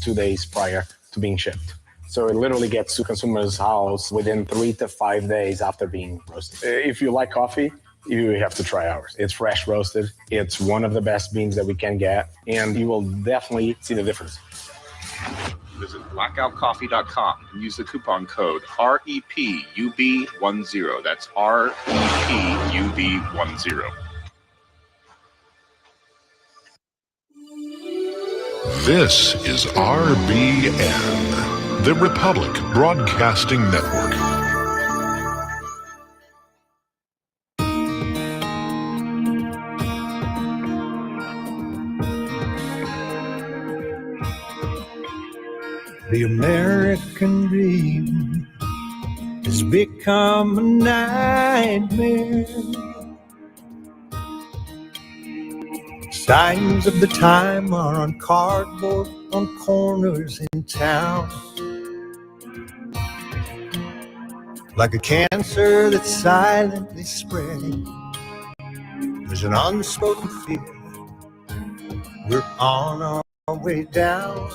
to 2 days prior to being shipped. So it literally gets to consumers' house within 3 to 5 days after being roasted. If you like coffee, you have to try ours. It's fresh roasted. It's one of the best beans that we can get, and you will definitely see the difference. Visit blackoutcoffee.com and use the coupon code REPUB10. That's REPUB10. This is RBN, the Republic Broadcasting Network. The American dream has become a nightmare. Signs of the time are on cardboard on corners in town. Like a cancer that's silently spreading, there's an unspoken fear. We're on our way down.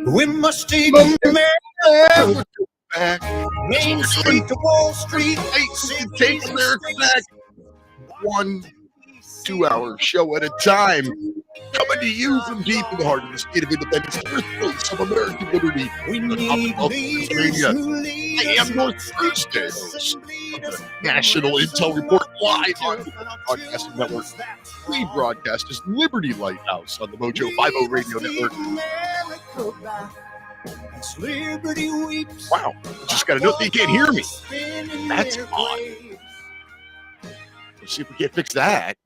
We must take America back. Main Street to Wall Street. Take America back. 1 2-hour show at a time. Coming to you from deep in the heart of the state of independence, birthplace of American liberty. We need leaders who lead I am your Thursday host of the National Intel Report live on the Broadcasting Network. We broadcast as Liberty Lighthouse on the Mojo 50 Radio Network. Wow, just got a note that you can't hear me. That's odd. Let's see if we can't fix that.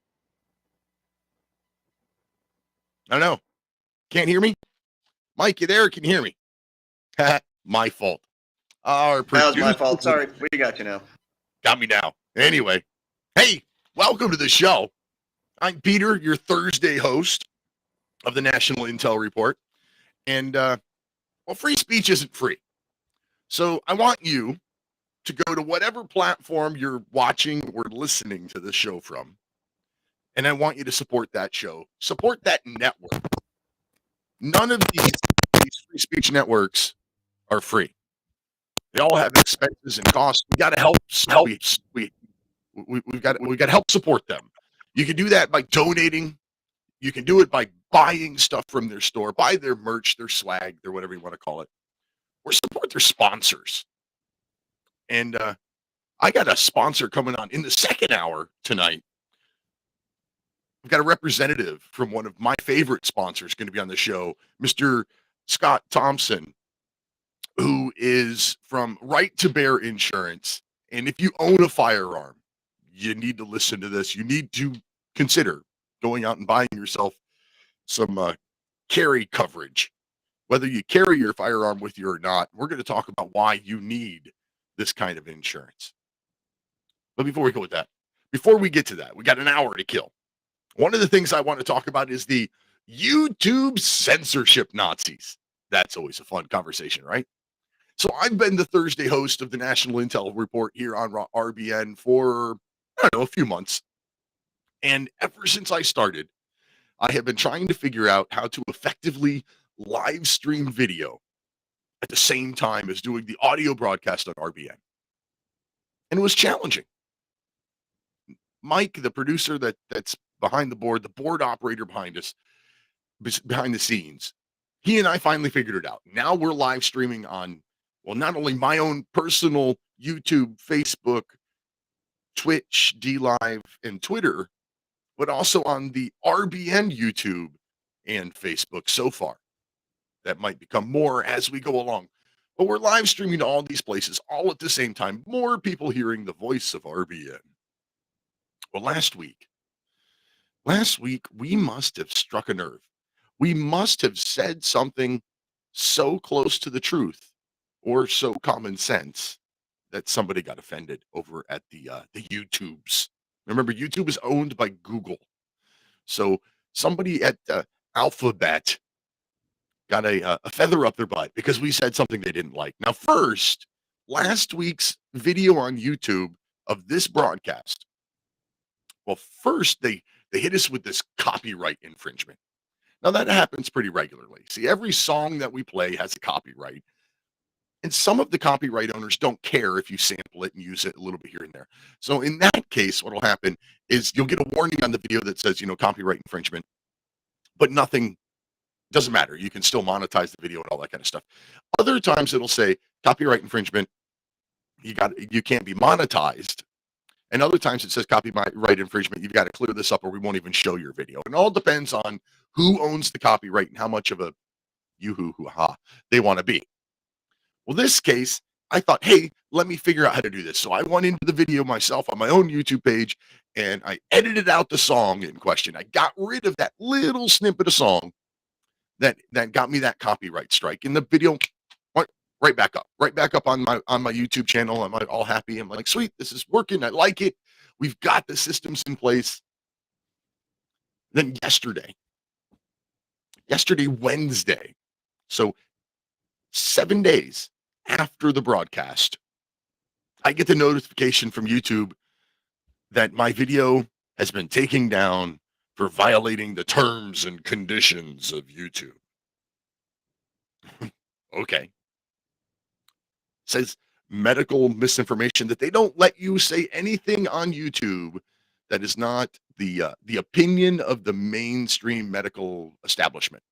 I don't know. Can't hear me? Mike, you there? Can you hear me? My fault. That was my fault. Sorry. We got you now. Got me now. Anyway, hey, welcome to the show. I'm Peter, your Thursday host of the National Intel Report. And, well, free speech isn't free. So I want you to go to whatever platform you're watching or listening to this show from. And I want you to support that show. Support that network. None of these free speech networks are free. They all have expenses and costs. We got to help. We've got to help support them. You can do that by donating. You can do it by buying stuff from their store, buy their merch, their swag, their whatever you want to call it, or support their sponsors. And I got a sponsor coming on in the second hour tonight. We've got a representative from one of my favorite sponsors going to be on the show, Mr. Scott Thompson, who is from Right to Bear Insurance. And if you own a firearm, you need to listen to this. You need to consider going out and buying yourself some carry coverage. Whether you carry your firearm with you or not, we're going to talk about why you need this kind of insurance. But before we go with that, before we get to that, we got an hour to kill. One of the things I want to talk about is the YouTube censorship Nazis. That's always a fun conversation, right? So I've been the Thursday host of the National Intel Report here on RBN for, I don't know, a few months. And ever since I started, I have been trying to figure out how to effectively live stream video at the same time as doing the audio broadcast on RBN. And it was challenging. Mike, the producer that's behind the board operator behind us, behind the scenes, he and I finally figured it out. Now we're live streaming on, well, not only my own personal YouTube, Facebook, Twitch, DLive, and Twitter, but also on the RBN YouTube and Facebook so far. That might become more as we go along. But we're live streaming to all these places all at the same time. More people hearing the voice of RBN. Well, last week, we must have struck a nerve. We must have said something so close to the truth or so common sense that somebody got offended over at the YouTubes. Remember, YouTube is owned by Google. So somebody at Alphabet got a feather up their butt because we said something they didn't like. Now, first, last week's video on YouTube of this broadcast. Well, first, they hit us with this copyright infringement. Now, that happens pretty regularly. See, every song that we play has a copyright. And some of the copyright owners don't care if you sample it and use it a little bit here and there. So in that case, what will happen is you'll get a warning on the video that says, copyright infringement, but nothing doesn't matter. You can still monetize the video and all that kind of stuff. Other times it'll say copyright infringement, you can't be monetized. And other times it says copyright infringement, you've got to clear this up or we won't even show your video. And it all depends on who owns the copyright and how much of a yoo-hoo-hoo-ha they want to be. Well, this case, I thought, hey, let me figure out how to do this. So I went into the video myself on my own YouTube page and I edited out the song in question. I got rid of that little snippet of song that got me that copyright strike. And the video went right back up on my YouTube channel. I'm all happy. I'm like, sweet, this is working. I like it. We've got the systems in place. Then yesterday, Wednesday, so 7 days after the broadcast, I get the notification from YouTube that my video has been taken down for violating the terms and conditions of YouTube. Okay. Says medical misinformation, that they don't let you say anything on YouTube that is not the opinion of the mainstream medical establishment.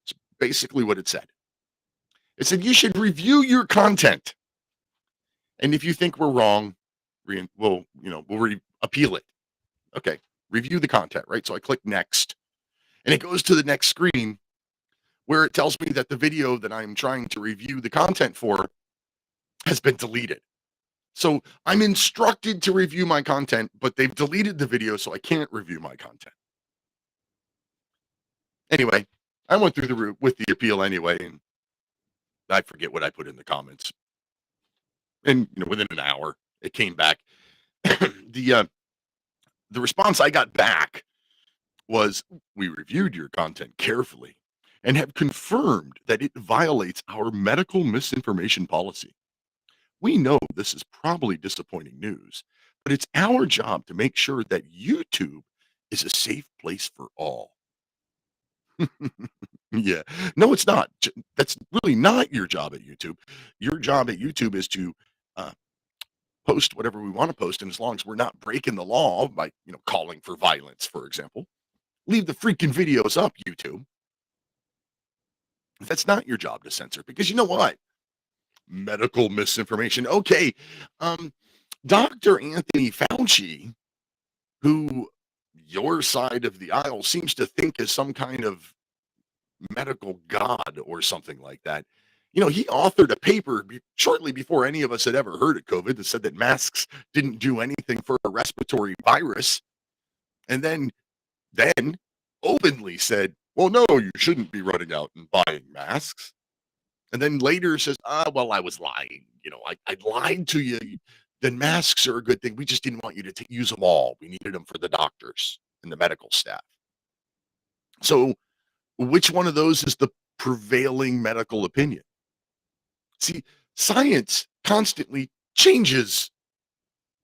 It's basically what it said. It said you should review your content, and if you think we're wrong, we'll appeal it. Okay, review the content, right? So I click next, and it goes to the next screen where it tells me that the video that I'm trying to review the content for has been deleted. So I'm instructed to review my content, but they've deleted the video, so I can't review my content. Anyway, I went through the route with the appeal anyway, and I forget what I put in the comments. And within an hour, it came back. The response I got back was, we reviewed your content carefully and have confirmed that it violates our medical misinformation policy. We know this is probably disappointing news, but it's our job to make sure that YouTube is a safe place for all. Yeah. No, it's not. That's really not your job at YouTube. Your job at YouTube is to post whatever we want to post, and as long as we're not breaking the law by, calling for violence, for example, leave the freaking videos up, YouTube. That's not your job to censor, because you know what? Medical misinformation. Okay. Dr. Anthony Fauci, who your side of the aisle seems to think is some kind of medical god or something like that. He authored a paper shortly before any of us had ever heard of COVID that said that masks didn't do anything for a respiratory virus. And then openly said, well, no, you shouldn't be running out and buying masks. And then later says, well, I was lying. I lied to you. Then masks are a good thing. We just didn't want you to use them all. We needed them for the doctors and the medical staff. So which one of those is the prevailing medical opinion? See, science constantly changes.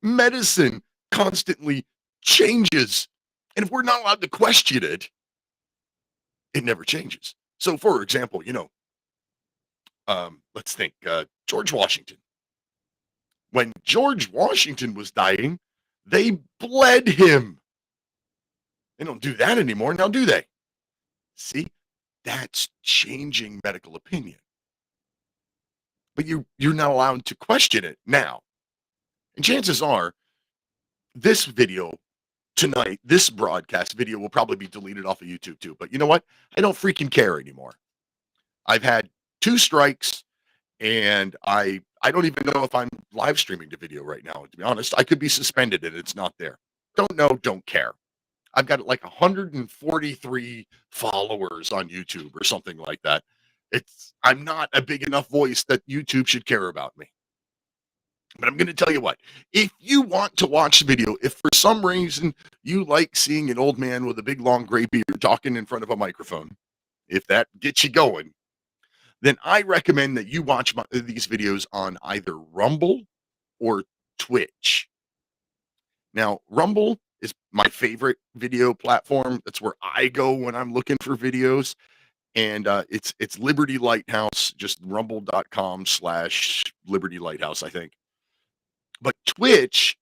Medicine constantly changes. And if we're not allowed to question it, it never changes. So, for example, let's think, George Washington. When George Washington was dying, they bled him. They don't do that anymore now, do they? See, that's changing medical opinion. But you're not allowed to question it now. And chances are, this video tonight, this broadcast video will probably be deleted off of YouTube too. But you know what? I don't freaking care anymore. I've had 2 strikes, and I don't even know if I'm live streaming the video right now. To be honest, I could be suspended and it's not there. Don't know, don't care. I've got like 143 followers on YouTube or something like that. I'm not a big enough voice that YouTube should care about me. But I'm going to tell you what, if you want to watch the video, if for some reason you like seeing an old man with a big long gray beard talking in front of a microphone, if that gets you going, then I recommend that you watch these videos on either Rumble or Twitch. Now, Rumble is my favorite video platform. That's where I go when I'm looking for videos. And it's Liberty Lighthouse, just rumble.com/Liberty Lighthouse, I think. But twitch.tv.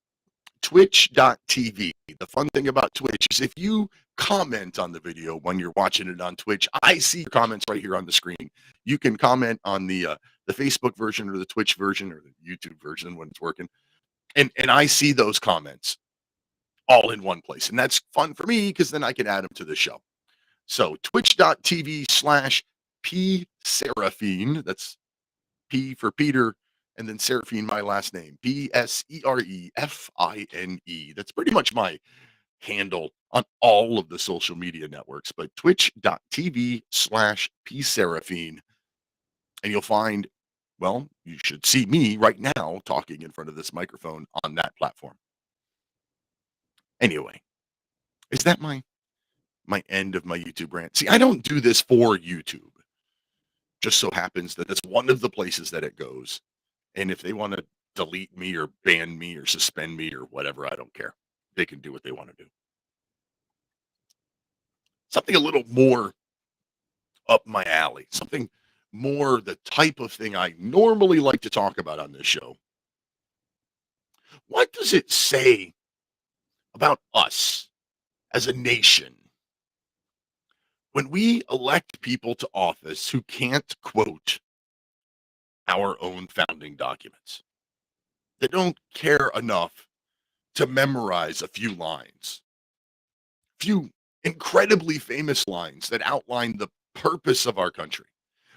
The fun thing about Twitch is if you comment on the video when you're watching it on Twitch, I see your comments right here on the screen. You can comment on the Facebook version or the Twitch version or the YouTube version when it's working. And I see those comments all in one place. And that's fun for me because then I can add them to the show. So twitch.tv/P Serefine. That's P for Peter, and then Serefine, my last name. Serefine. That's pretty much my handle on all of the social media networks, but twitch.tv/P Serefine. And you'll find, well, you should see me right now talking in front of this microphone on that platform. Anyway, is that my end of my YouTube rant? See, I don't do this for YouTube. Just so happens that that's one of the places that it goes. And if they want to delete me or ban me or suspend me or whatever, I don't care. They can do what they want to do. Something a little more up my alley. Something more the type of thing I normally like to talk about on this show. What does it say about us as a nation when we elect people to office who can't quote our own founding documents? They don't care enough to memorize a few lines, few incredibly famous lines that outline the purpose of our country.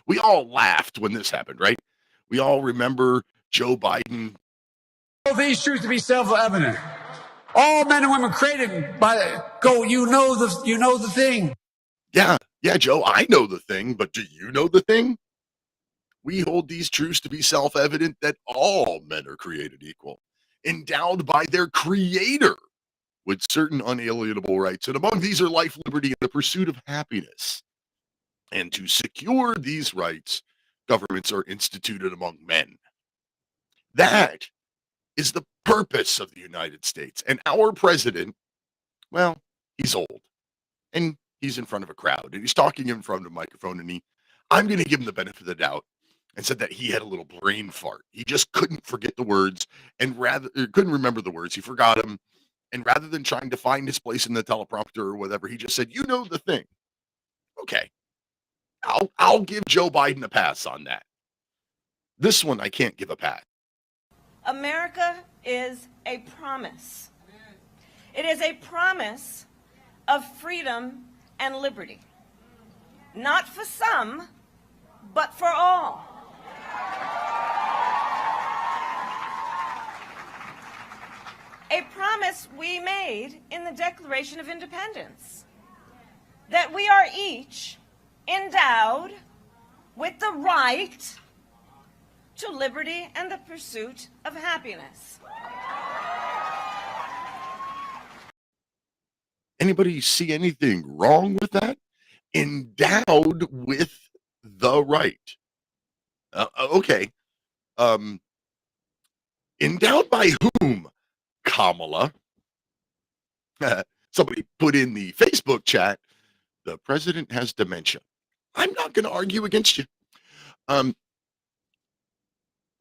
We all laughed when this happened, right? We all remember Joe Biden. All these truths to be self-evident. All men and women created by go. You know the thing. Yeah, Joe, I know the thing, but do you know the thing? We hold these truths to be self-evident that all men are created equal, endowed by their creator with certain unalienable rights. And among these are life, liberty, and the pursuit of happiness. And to secure these rights, governments are instituted among men. That is the purpose of the United States. And our president, well, he's old. And he's in front of a crowd. And he's talking in front of a microphone. And I'm going to give him the benefit of the doubt and said that he had a little brain fart. He just couldn't forget the words and couldn't remember the words. He forgot them. And rather than trying to find his place in the teleprompter or whatever, he just said, you know the thing. Okay. I'll give Joe Biden a pass on that. This one I can't give a pass. America is a promise. It is a promise of freedom and liberty. Not for some, but for all. A promise we made in the Declaration of Independence, that we are each endowed with the right to liberty and the pursuit of happiness. Anybody see anything wrong with that? Endowed with the right. Okay. Endowed by whom, Kamala? Somebody put in the Facebook chat, the president has dementia. I'm not going to argue against you.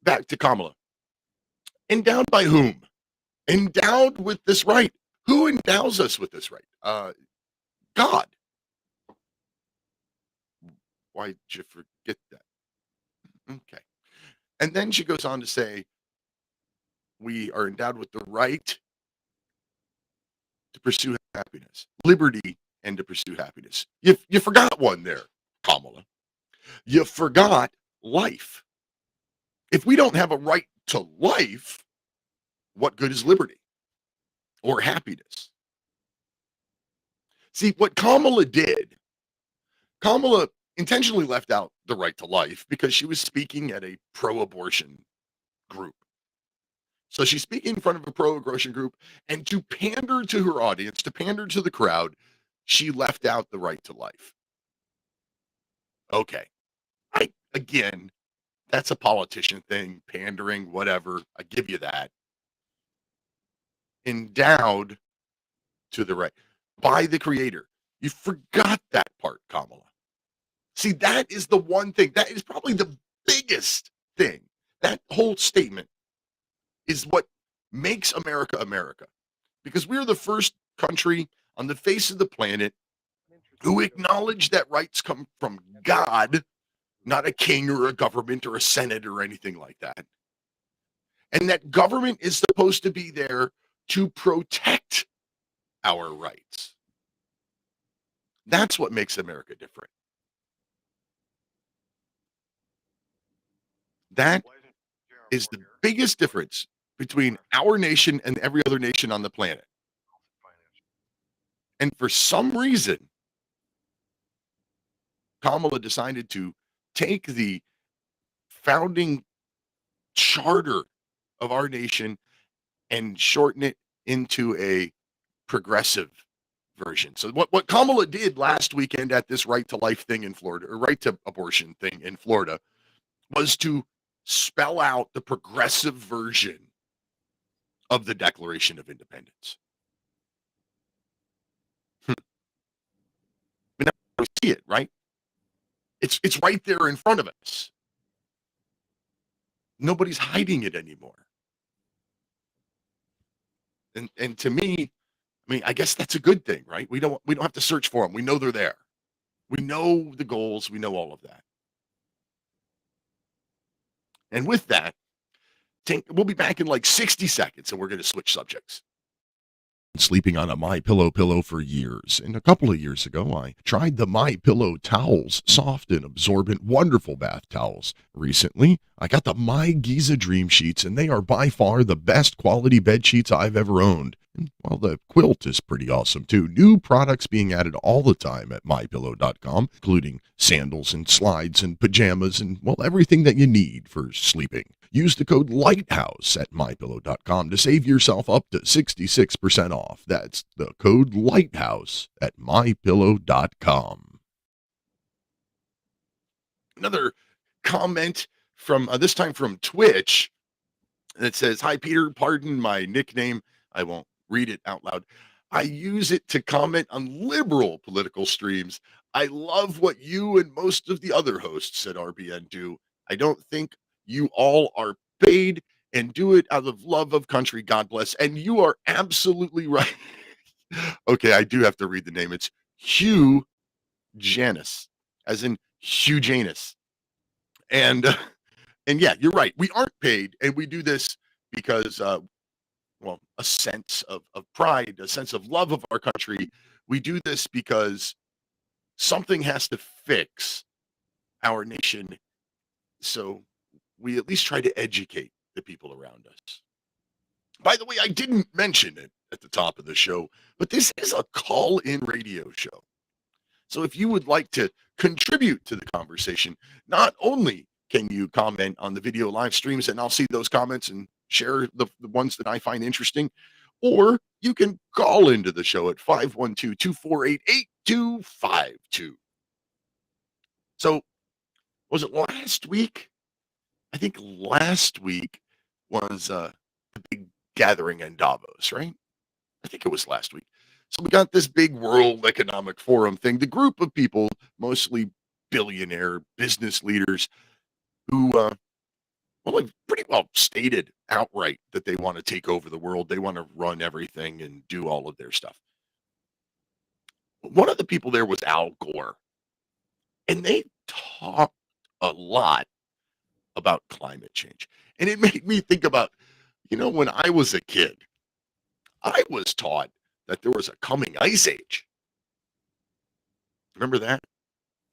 Back to Kamala. Endowed by whom? Endowed with this right. Who endows us with this right? God. Why'd you forget that? Okay. And then she goes on to say, we are endowed with the right to pursue happiness, liberty, and to pursue happiness. You forgot one there, Kamala. You forgot life. If we don't have a right to life, what good is liberty or happiness? See, what Kamala did, Kamala intentionally left out the right to life because she was speaking at a pro-abortion group. So she's speaking in front of a pro-abortion group, and to pander to her audience, to pander to the crowd, she left out the right to life. Okay. Again, that's a politician thing, pandering, whatever. I give you that. Endowed to the right by the Creator. You forgot that part, Kamala. See, that is the one thing. That is probably the biggest thing. That whole statement is what makes America America. Because we're the first country on the face of the planet who acknowledge that rights come from God, not a king or a government or a senate or anything like that. And that government is supposed to be there to protect our rights. That's what makes America different. That is the biggest difference between our nation and every other nation on the planet. And for some reason, Kamala decided to take the founding charter of our nation and shorten it into a progressive version. So what Kamala did last weekend at this right to life thing in Florida, or right to abortion thing in Florida, was to spell out the progressive version of the Declaration of Independence. We now see it, right? It's right there in front of us. Nobody's hiding it anymore. And to me, I mean, I guess that's a good thing, right? We don't have to search for them. We know they're there. We know the goals. We know all of that. And with that, we'll be back in like 60 seconds, and we're going to switch subjects. Sleeping on a MyPillow pillow for years, and a couple of years ago I tried the MyPillow towels, soft and absorbent, wonderful bath towels. Recently I got the My Giza Dream Sheets, and they are by far the best quality bed sheets I've ever owned. And while the quilt is pretty awesome too. New products being added all the time at MyPillow.com, including sandals and slides and pajamas and, well, everything that you need for sleeping. Use the code Lighthouse at MyPillow.com to save yourself up to 66% off. That's the code Lighthouse at MyPillow.com. Another comment from, this time from Twitch, that says, "Hi, Peter, pardon my nickname. I won't read it out loud. I use it to comment on liberal political streams. I love what you and most of the other hosts at RBN do. I don't think you all are paid and do it out of love of country. God bless." And you are absolutely right. Okay, I do have to read the name. It's Hugh Janus, as in Hugh Janus. And yeah, you're right. We aren't paid, and we do this because, well, a sense of pride, a sense of love of our country. We do this because something has to fix our nation. So we at least try to educate the people around us. By the way, I didn't mention it at the top of the show, but this is a call-in radio show. So if you would like to contribute to the conversation, not only can you comment on the video live streams, and I'll see those comments and share the ones that I find interesting, or you can call into the show at 512-248-8252. So was it last week? I think last week was a big gathering in Davos, right? I think it was last week. So we got this big World Economic Forum thing. The group of people, mostly billionaire business leaders, who, well, have pretty well stated outright that they want to take over the world. They want to run everything and do all of their stuff. One of the people there was Al Gore, and they talked a lot about climate change. And it made me think about, when I was a kid, I was taught that there was a coming ice age. Remember that?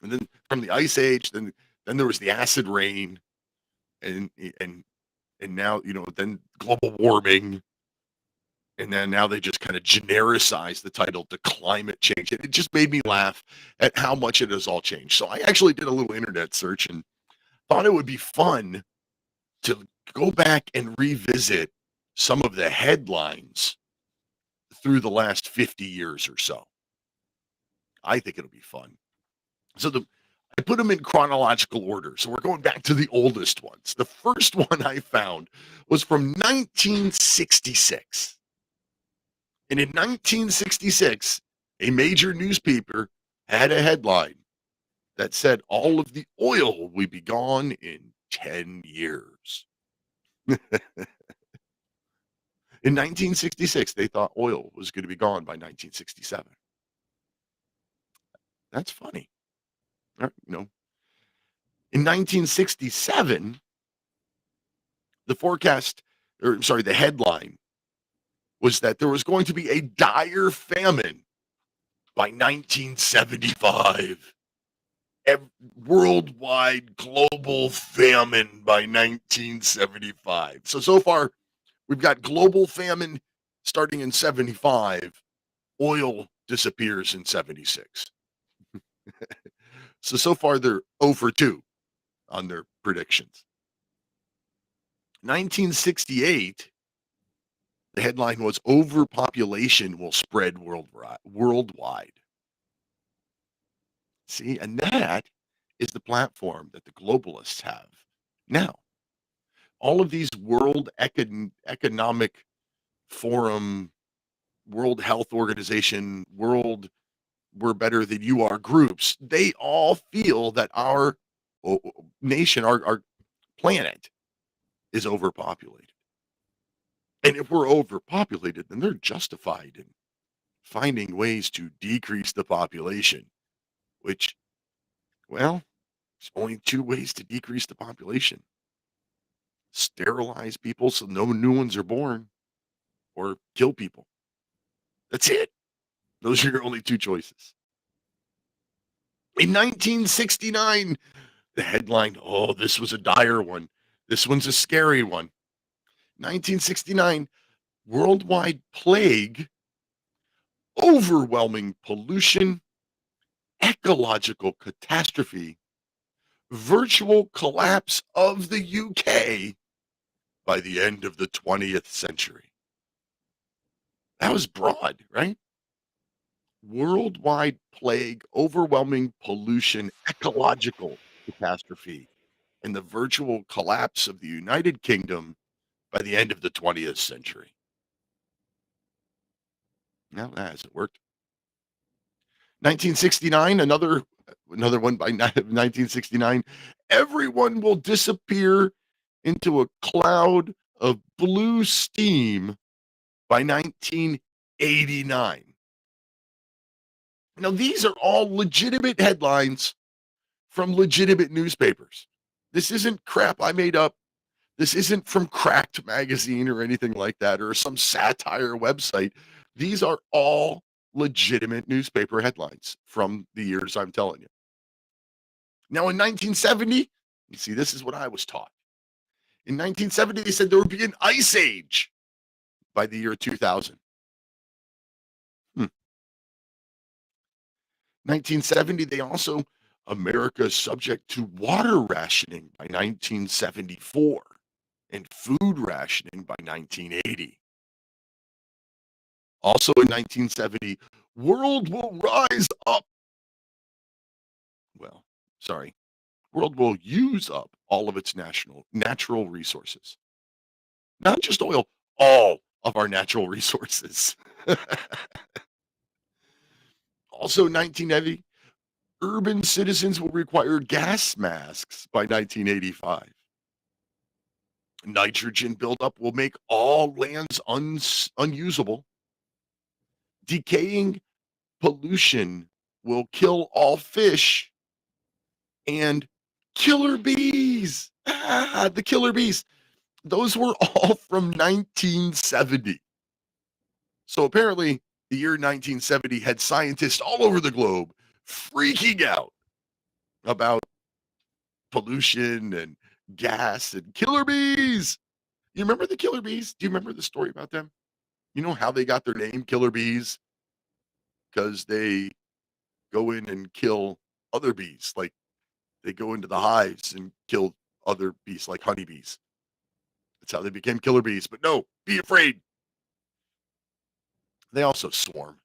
And then from the ice age, then there was the acid rain, and now, then global warming. And then now they just kind of genericized the title to climate change. And it just made me laugh at how much it has all changed. So I actually did a little internet search and thought it would be fun to go back and revisit some of the headlines through the last 50 years or so. I think it'll be fun. So I put them in chronological order. So we're going back to the oldest ones. The first one I found was from 1966. And in 1966, a major newspaper had a headline that said all of the oil will be gone in 10 years. In 1966, they thought oil was going to be gone by 1967. That's funny. In 1967, the headline was that there was going to be a dire famine by 1975. Worldwide global famine by 1975. So far, we've got global famine starting in 75. Oil disappears in 76. So far, they're 0 for 2 on their predictions. 1968, the headline was overpopulation will spread worldwide. See, and that is the platform that the globalists have now. All of these World Economic Forum, World Health Organization, World We're Better Than You Are groups, they all feel that our nation, our planet is overpopulated. And if we're overpopulated, then they're justified in finding ways to decrease the population, which, well, there's only 2 ways to decrease the population. Sterilize people so no new ones are born, or kill people. That's it. Those are your only 2 choices. In 1969, the headline, oh, this was a dire one. This one's a scary one. 1969, worldwide plague, overwhelming pollution, ecological catastrophe, virtual collapse of the UK by the end of the 20th century. That was broad, right? Worldwide plague, overwhelming pollution, ecological catastrophe, and the virtual collapse of the United Kingdom by the end of the 20th century. Now that hasn't worked. 1969, another one by 1969. Everyone will disappear into a cloud of blue steam by 1989. Now, these are all legitimate headlines from legitimate newspapers. This isn't crap I made up. This isn't from Cracked Magazine or anything like that, or some satire website. These are all legitimate newspaper headlines from the years I'm telling you. Now, in 1970, you see, this is what I was taught. In 1970, they said there would be an ice age by the year 2000. 1970, they also, America is subject to water rationing by 1974 and food rationing by 1980. Also in 1970, world will rise up. Well, sorry. World will use up all of its natural resources. Not just oil, all of our natural resources. Also, 1980, urban citizens will require gas masks by 1985. Nitrogen buildup will make all lands unusable. Decaying pollution will kill all fish. And killer bees. The killer bees. Those were all from 1970. So apparently, the year 1970 had scientists all over the globe freaking out about pollution and gas and killer bees. You remember the killer bees? Do you remember the story about them? You know how they got their name, killer bees? Because they go in and kill other bees. Like they go into the hives and kill other bees, like honeybees. That's how they became killer bees. But no, be afraid. They also swarm.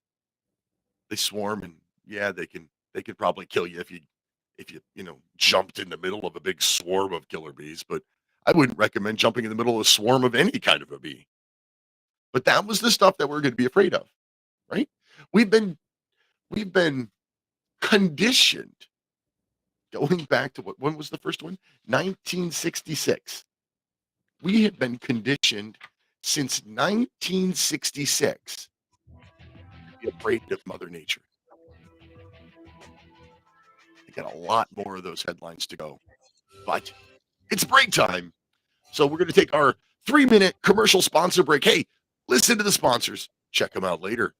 They swarm, and yeah, they can probably kill you if you jumped in the middle of a big swarm of killer bees. But I wouldn't recommend jumping in the middle of a swarm of any kind of a bee. But that was the stuff that we're going to be afraid of, right? We've been conditioned going back to when was the first one? 1966. We have been conditioned since 1966 to be afraid of Mother Nature. I got a lot more of those headlines to go, but it's break time. So we're going to take our 3-minute commercial sponsor break. Hey, listen to the sponsors. Check them out later.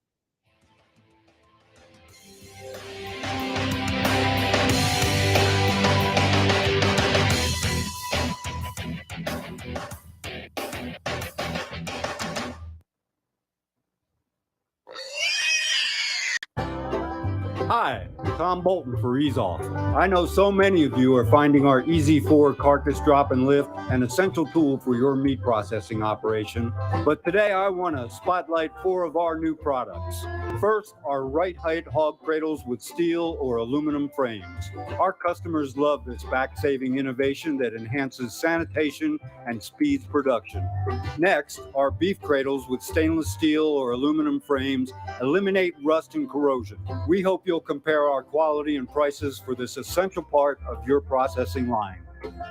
Hi, Tom Bolton for Ease Off. I know so many of you are finding our Easy 4 carcass drop and lift an essential tool for your meat processing operation. But today I want to spotlight 4 of our new products. First, our right height hog cradles with steel or aluminum frames. Our customers love this back-saving innovation that enhances sanitation and speeds production. Next, our beef cradles with stainless steel or aluminum frames eliminate rust and corrosion. We hope you'll compare our quality and prices for this essential part of your processing line.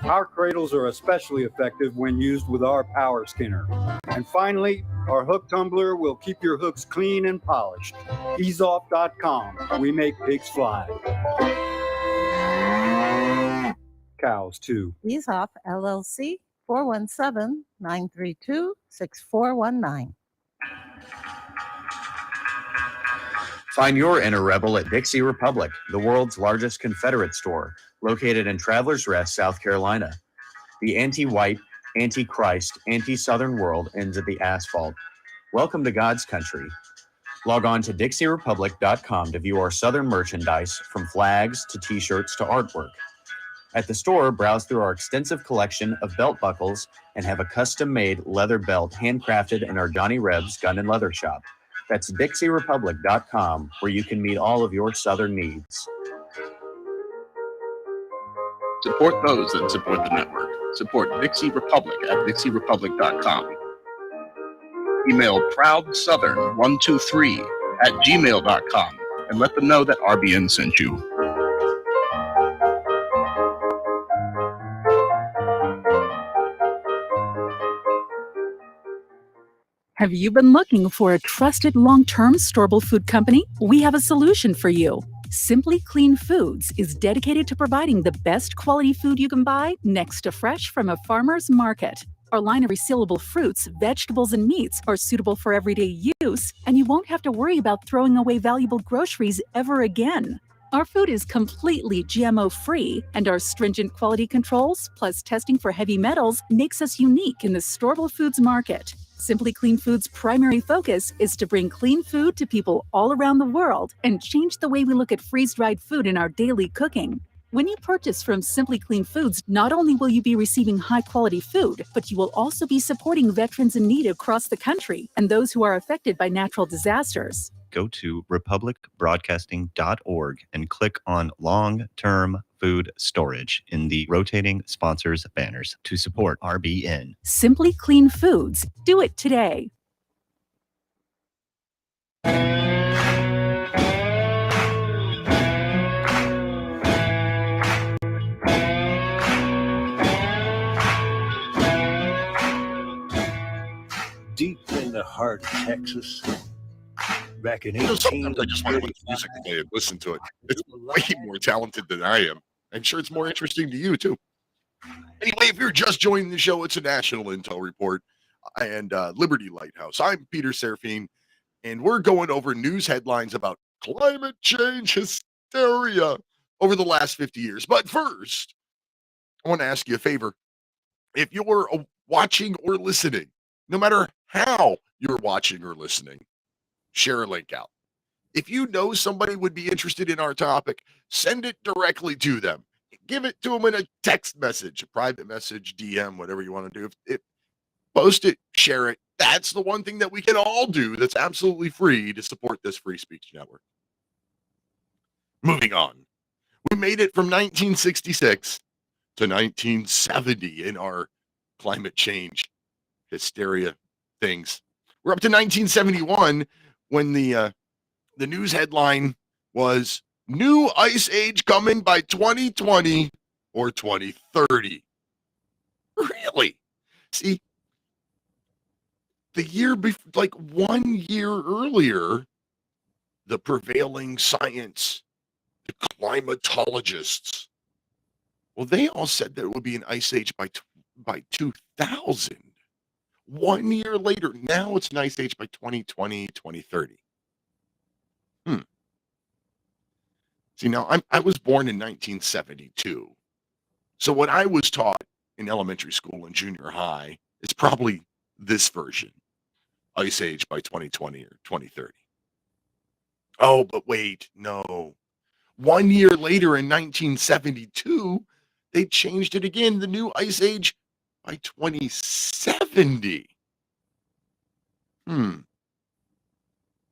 Our cradles are especially effective when used with our power skinner. And finally, our hook tumbler will keep your hooks clean and polished. Easeoff.com. We make pigs fly. Cows, too. Ease Off, LLC, 417-932-6419. Find your inner rebel at Dixie Republic, the world's largest Confederate store, located in Travelers Rest, South Carolina. The anti-white, anti-Christ, anti-Southern world ends at the asphalt. Welcome to God's country. Log on to DixieRepublic.com to view our Southern merchandise, from flags to t-shirts to artwork. At the store, browse through our extensive collection of belt buckles and have a custom-made leather belt handcrafted in our Johnny Reb's Gun and Leather Shop. That's DixieRepublic.com, where you can meet all of your Southern needs. Support those that support the network. Support Dixie Republic at DixieRepublic.com. Email ProudSouthern123@gmail.com and let them know that RBN sent you. Have you been looking for a trusted long-term storable food company? We have a solution for you. Simply Clean Foods is dedicated to providing the best quality food you can buy next to fresh from a farmer's market. Our line of resealable fruits, vegetables, and meats are suitable for everyday use, and you won't have to worry about throwing away valuable groceries ever again. Our food is completely GMO-free, and our stringent quality controls, plus testing for heavy metals, makes us unique in the storable foods market. Simply Clean Foods' primary focus is to bring clean food to people all around the world and change the way we look at freeze-dried food in our daily cooking. When you purchase from Simply Clean Foods, not only will you be receiving high-quality food, but you will also be supporting veterans in need across the country and those who are affected by natural disasters. Go to republicbroadcasting.org and click on long-term food storage in the rotating sponsors banners to support RBN. Simply Clean Foods. Do it today. Deep in the heart of Texas, back in Sometimes I just want to put music today and listen to it. It's way more talented than I am. I'm sure it's more interesting to you, too. Anyway, if you're just joining the show, it's a national intel report and Liberty Lighthouse. I'm Peter Serefine, and we're going over news headlines about climate change hysteria over the last 50 years. But first, I want to ask you a favor. If you're watching or listening, no matter how you're watching or listening, share a link out. If you know somebody would be interested in our topic, send it directly to them. Give it to them in a text message, a private message, DM, whatever you want to do. Post it, share it. That's the one thing that we can all do that's absolutely free to support this free speech network. Moving on. We made it from 1966 to 1970 in our climate change hysteria things. We're up to 1971 when the news headline was "New Ice Age coming by 2020 or 2030." Really? See, the year before, like 1 year earlier, the prevailing science, the climatologists, well, they all said that it would be an ice age by 2000. 1 year later, now it's an ice age by 2020, 2030. See, now I was born in 1972. So what I was taught in elementary school and junior high is probably this version, ice age by 2020 or 2030. Oh, but wait, no. 1 year later in 1972, they changed it again, the new ice age by 2070.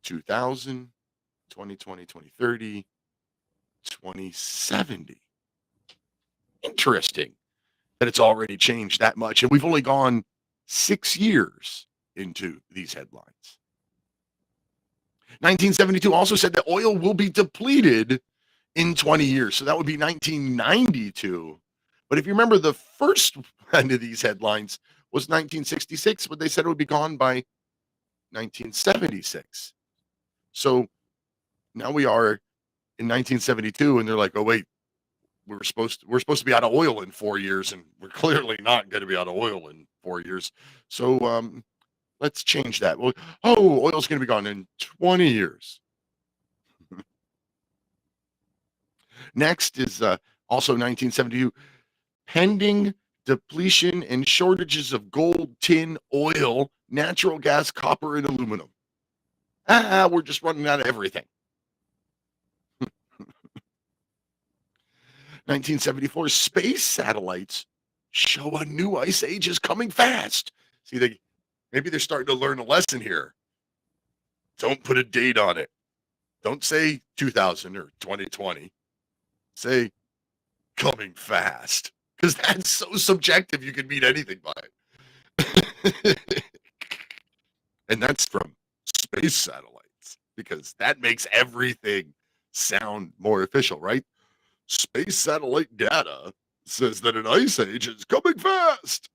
2000, 2020, 2030, 2070. Interesting that it's already changed that much. And we've only gone 6 years into these headlines. 1972 also said that oil will be depleted in 20 years. So that would be 1992. But if you remember, the first one of these headlines was 1966, but they said it would be gone by 1976. So now we are in 1972, and they're like, oh, wait, we're supposed to be out of oil in 4 years, and we're clearly not going to be out of oil in 4 years. So let's change that. Well, oil's going to be gone in 20 years. Next is also 1972, pending depletion and shortages of gold, tin, oil, natural gas, copper, and aluminum. We're just running out of everything. 1974, space satellites show a new ice age is coming fast. See, maybe they're starting to learn a lesson here. Don't put a date on it. Don't say 2000 or 2020. Say coming fast, because that's so subjective. You can mean anything by it. And that's from space satellites, because that makes everything sound more official, right? Space satellite data says that an ice age is coming fast.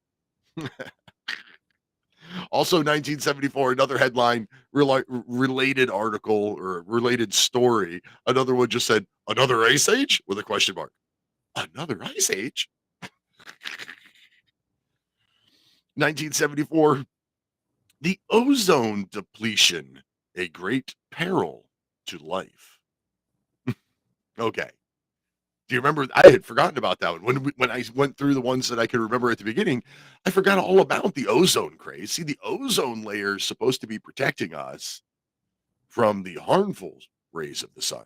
Also, 1974, another headline, related article or related story. Another one just said, another ice age with a question mark. Another ice age? 1974, the ozone depletion, a great peril to life. Okay. Do you remember? I had forgotten about that one. When I went through the ones that I could remember at the beginning, I forgot all about the ozone craze. See, the ozone layer is supposed to be protecting us from the harmful rays of the sun.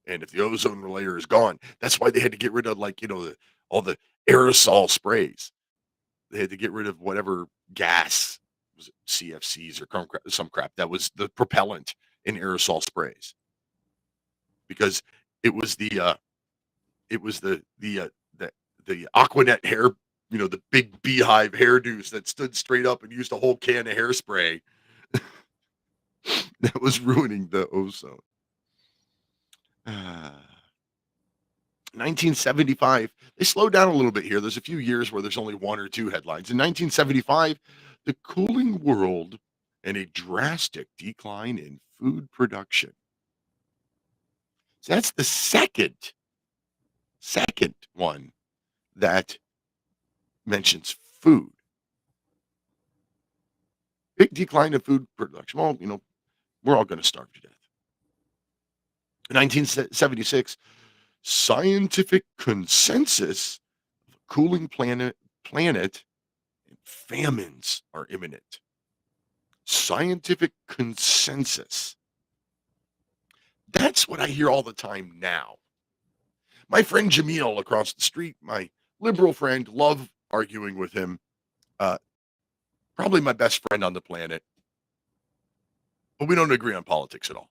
And if the ozone layer is gone, that's why they had to get rid of, all the aerosol sprays. They had to get rid of whatever gas, was it CFCs or some crap, that was the propellant in aerosol sprays. Because it was the Aquanet hair, the big beehive hairdos that stood straight up and used a whole can of hairspray that was ruining the ozone. 1975, they slowed down a little bit here. There's a few years where there's only one or two headlines. In 1975, the cooling world and a drastic decline in food production. So that's the second one that mentions food. Big decline in food production. Well, we're all going to starve to death. In 1976, scientific consensus of a cooling planet and famines are imminent. Scientific consensus. That's what I hear all the time now. My friend Jamil across the street, my liberal friend, love arguing with him. Probably my best friend on the planet. But we don't agree on politics at all.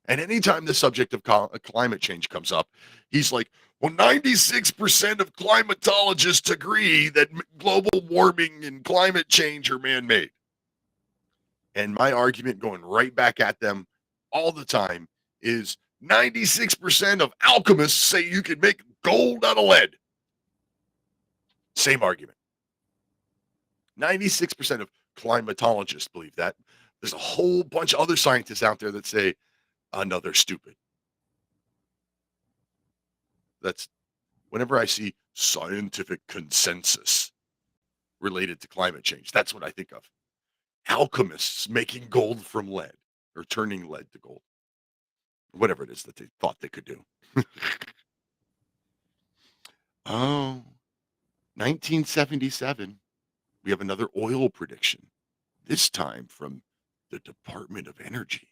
And anytime the subject of climate change comes up, he's like, well, 96% of climatologists agree that global warming and climate change are man-made. And my argument going right back at them all the time is 96% of alchemists say you can make gold out of lead. Same argument. 96% of climatologists believe that. There's a whole bunch of other scientists out there that say, no, they're stupid. That's whenever I see scientific consensus related to climate change, that's what I think of. Alchemists making gold from lead or turning lead to gold. Whatever it is that they thought they could do. 1977, we have another oil prediction, this time from the Department of Energy.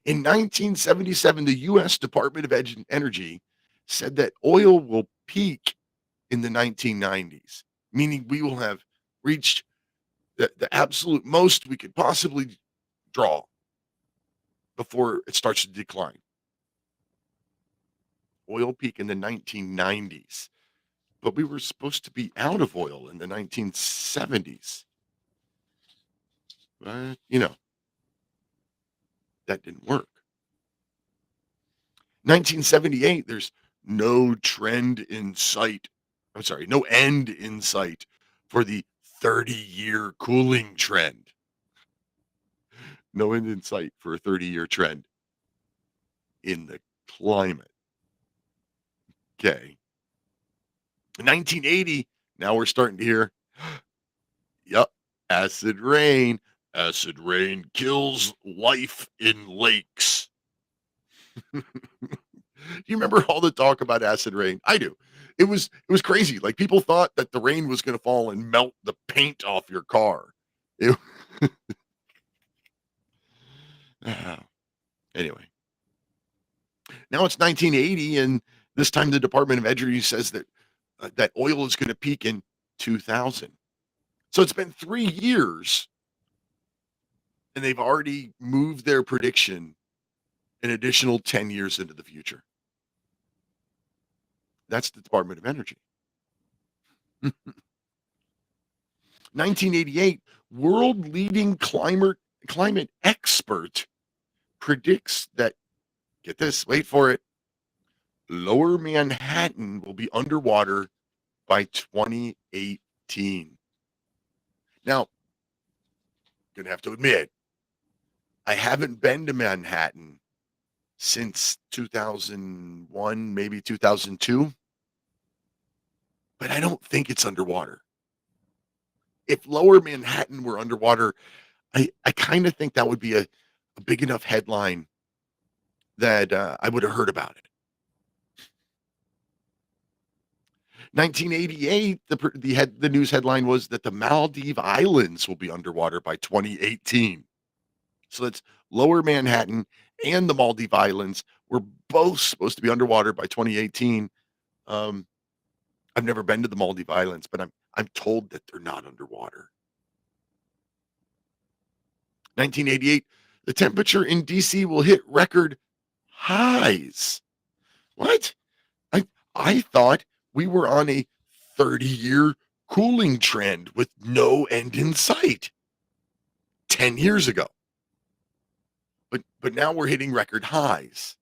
In 1977, the U.S. Department of Energy said that oil will peak in the 1990s, meaning we will have reached the absolute most we could possibly draw before it starts to decline. Oil peak in the 1990s. But we were supposed to be out of oil in the 1970s. But, that didn't work. 1978, there's no trend in sight. I'm sorry, no end in sight for the 30-year cooling trend. No end in sight for a 30-year trend in the climate. Okay. In 1980, now we're starting to hear, yep, acid rain. Acid rain kills life in lakes. Do you remember all the talk about acid rain? I do. It was crazy. Like people thought that the rain was going to fall and melt the paint off your car. Anyway. Now it's 1980, and this time the Department of Energy says that that oil is going to peak in 2000. So it's been 3 years, and they've already moved their prediction an additional 10 years into the future. That's the Department of Energy. 1988, world-leading climate expert predicts that, get this, wait for it, Lower Manhattan will be underwater by 2018. Now, I'm going to have to admit, I haven't been to Manhattan since 2001, maybe 2002, but I don't think it's underwater. If Lower Manhattan were underwater, I kind of think that would be a big enough headline that I would have heard about it. 1988, the news headline was that the Maldive Islands will be underwater by 2018. So that's Lower Manhattan and the Maldive Islands were both supposed to be underwater by 2018. I've never been to the Maldive Islands, but I'm told that they're not underwater. 1988, the temperature in DC will hit record highs. What? I thought we were on a 30-year cooling trend with no end in sight 10 years ago. But now we're hitting record highs.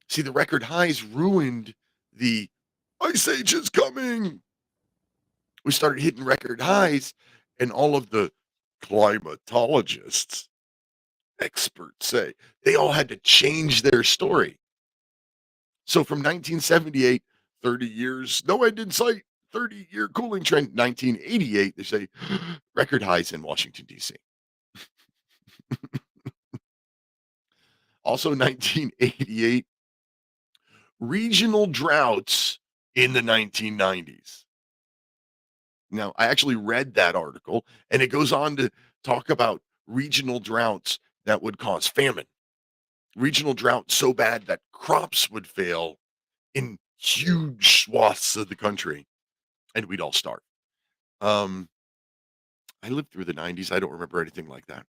See, the record highs ruined the ice age is coming. We started hitting record highs, and all of the climatologists, experts say, they all had to change their story. So from 1978, 30 years, no end in sight, 30-year cooling trend. 1988, they say record highs in Washington, D.C. Also 1988, regional droughts in the 1990s. Now, I actually read that article, and it goes on to talk about regional droughts that would cause famine. Regional drought so bad that crops would fail in huge swaths of the country, and we'd all starve. I lived through the 90s. I don't remember anything like that.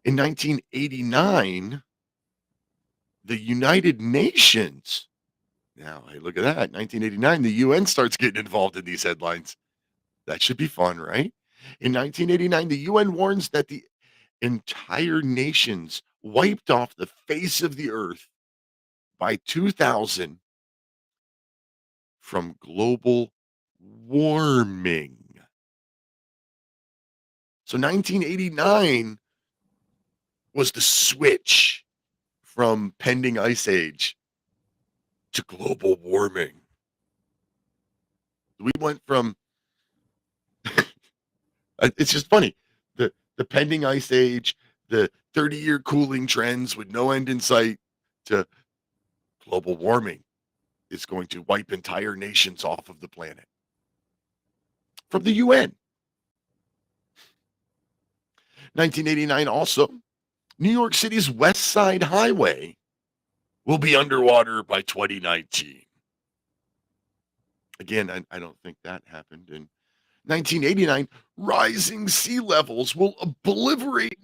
In 1989, the United Nations, now, hey, look at that. 1989, the UN starts getting involved in these headlines. That should be fun, right? In 1989, the UN warns that the entire nations wiped off the face of the earth by 2000 from global warming. So 1989 was the switch from pending ice age to global warming. We went from it's just funny. The pending ice age, the 30-year cooling trends with no end in sight, to global warming is going to wipe entire nations off of the planet. From the UN. 1989 also, New York City's West Side Highway will be underwater by 2019. Again, I don't think that happened. In 1989, rising sea levels will obliterate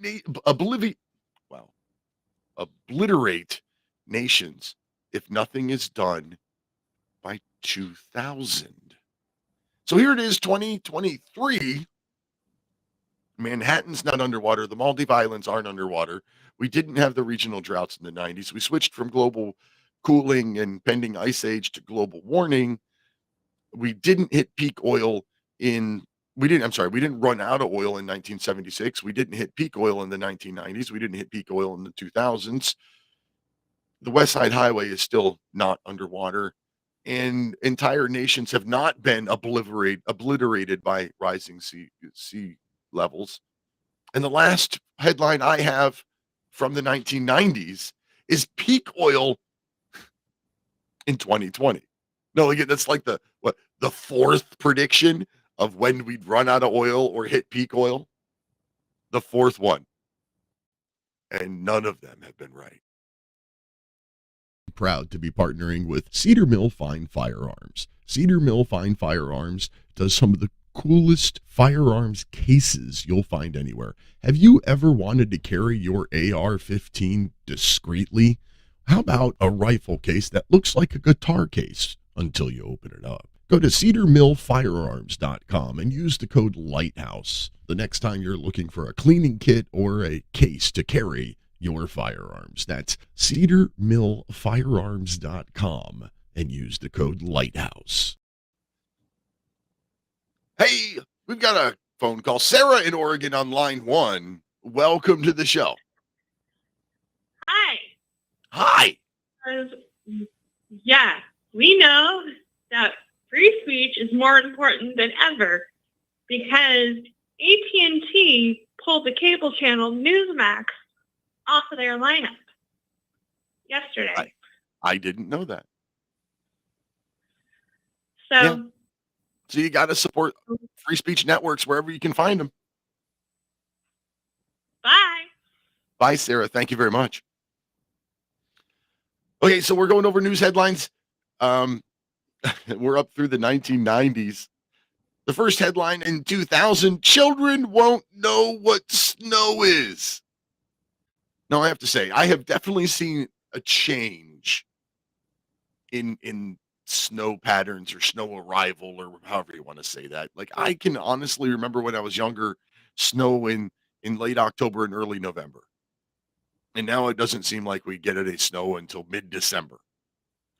nations if nothing is done by 2000. So here it is, 2023. Manhattan's not underwater. The Maldive Islands aren't underwater. We didn't have the regional droughts in the 90s. We switched from global cooling and pending ice age to global warming. We didn't hit peak oil we didn't run out of oil in 1976. We didn't hit peak oil in the 1990s. We didn't hit peak oil in the 2000s. The West Side Highway is still not underwater, and entire nations have not been obliterated by rising sea levels. And the last headline I have from the 1990s is peak oil in 2020. No, again, that's like the fourth prediction of when we'd run out of oil or hit peak oil. The fourth one. And none of them have been right. Proud to be partnering with Cedar Mill Fine Firearms. Cedar Mill Fine Firearms does some of the coolest firearms cases you'll find anywhere. Have you ever wanted to carry your AR-15 discreetly? How about a rifle case that looks like a guitar case until you open it up? Go to cedarmillfirearms.com and use the code Lighthouse the next time you're looking for a cleaning kit or a case to carry your firearms. That's cedarmillfirearms.com and use the code Lighthouse. Hey, we've got a phone call. Sarah in Oregon on line 1. Welcome to the show. Hi. Hi. Yeah, we know that free speech is more important than ever because AT&T pulled the cable channel Newsmax off of their lineup yesterday. I didn't know that. So you got to support free speech networks wherever you can find them. Bye. Bye, Sarah. Thank you very much. Okay, so we're going over news headlines. We're up through the 1990s. The first headline in 2000, children won't know what snow is. Now, I have to say, I have definitely seen a change in snow patterns or snow arrival or however you want to say that. Like, I can honestly remember when I was younger, snow in late October and early November. And now it doesn't seem like we get any snow until mid-December.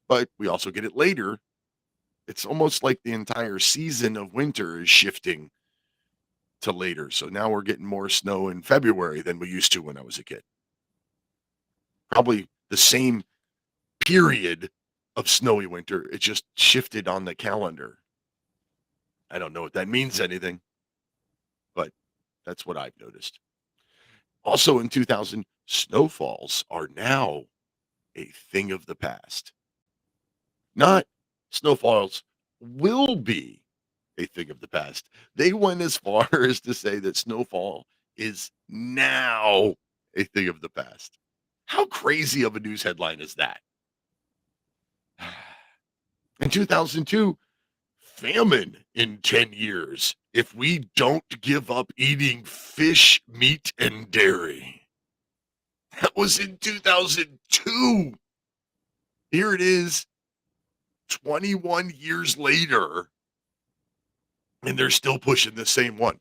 But we also get it later. It's almost like the entire season of winter is shifting to later. So now we're getting more snow in February than we used to when I was a kid. Probably the same period of snowy winter. It just shifted on the calendar. I don't know if that means anything, but that's what I've noticed. Also in 2000, snowfalls are now a thing of the past. Not snowfalls will be a thing of the past. They went as far as to say that snowfall is now a thing of the past. How crazy of a news headline is that? In 2002, famine in 10 years if we don't give up eating fish, meat, and dairy. That was in 2002. Here it is, 21 years later, and they're still pushing the same one.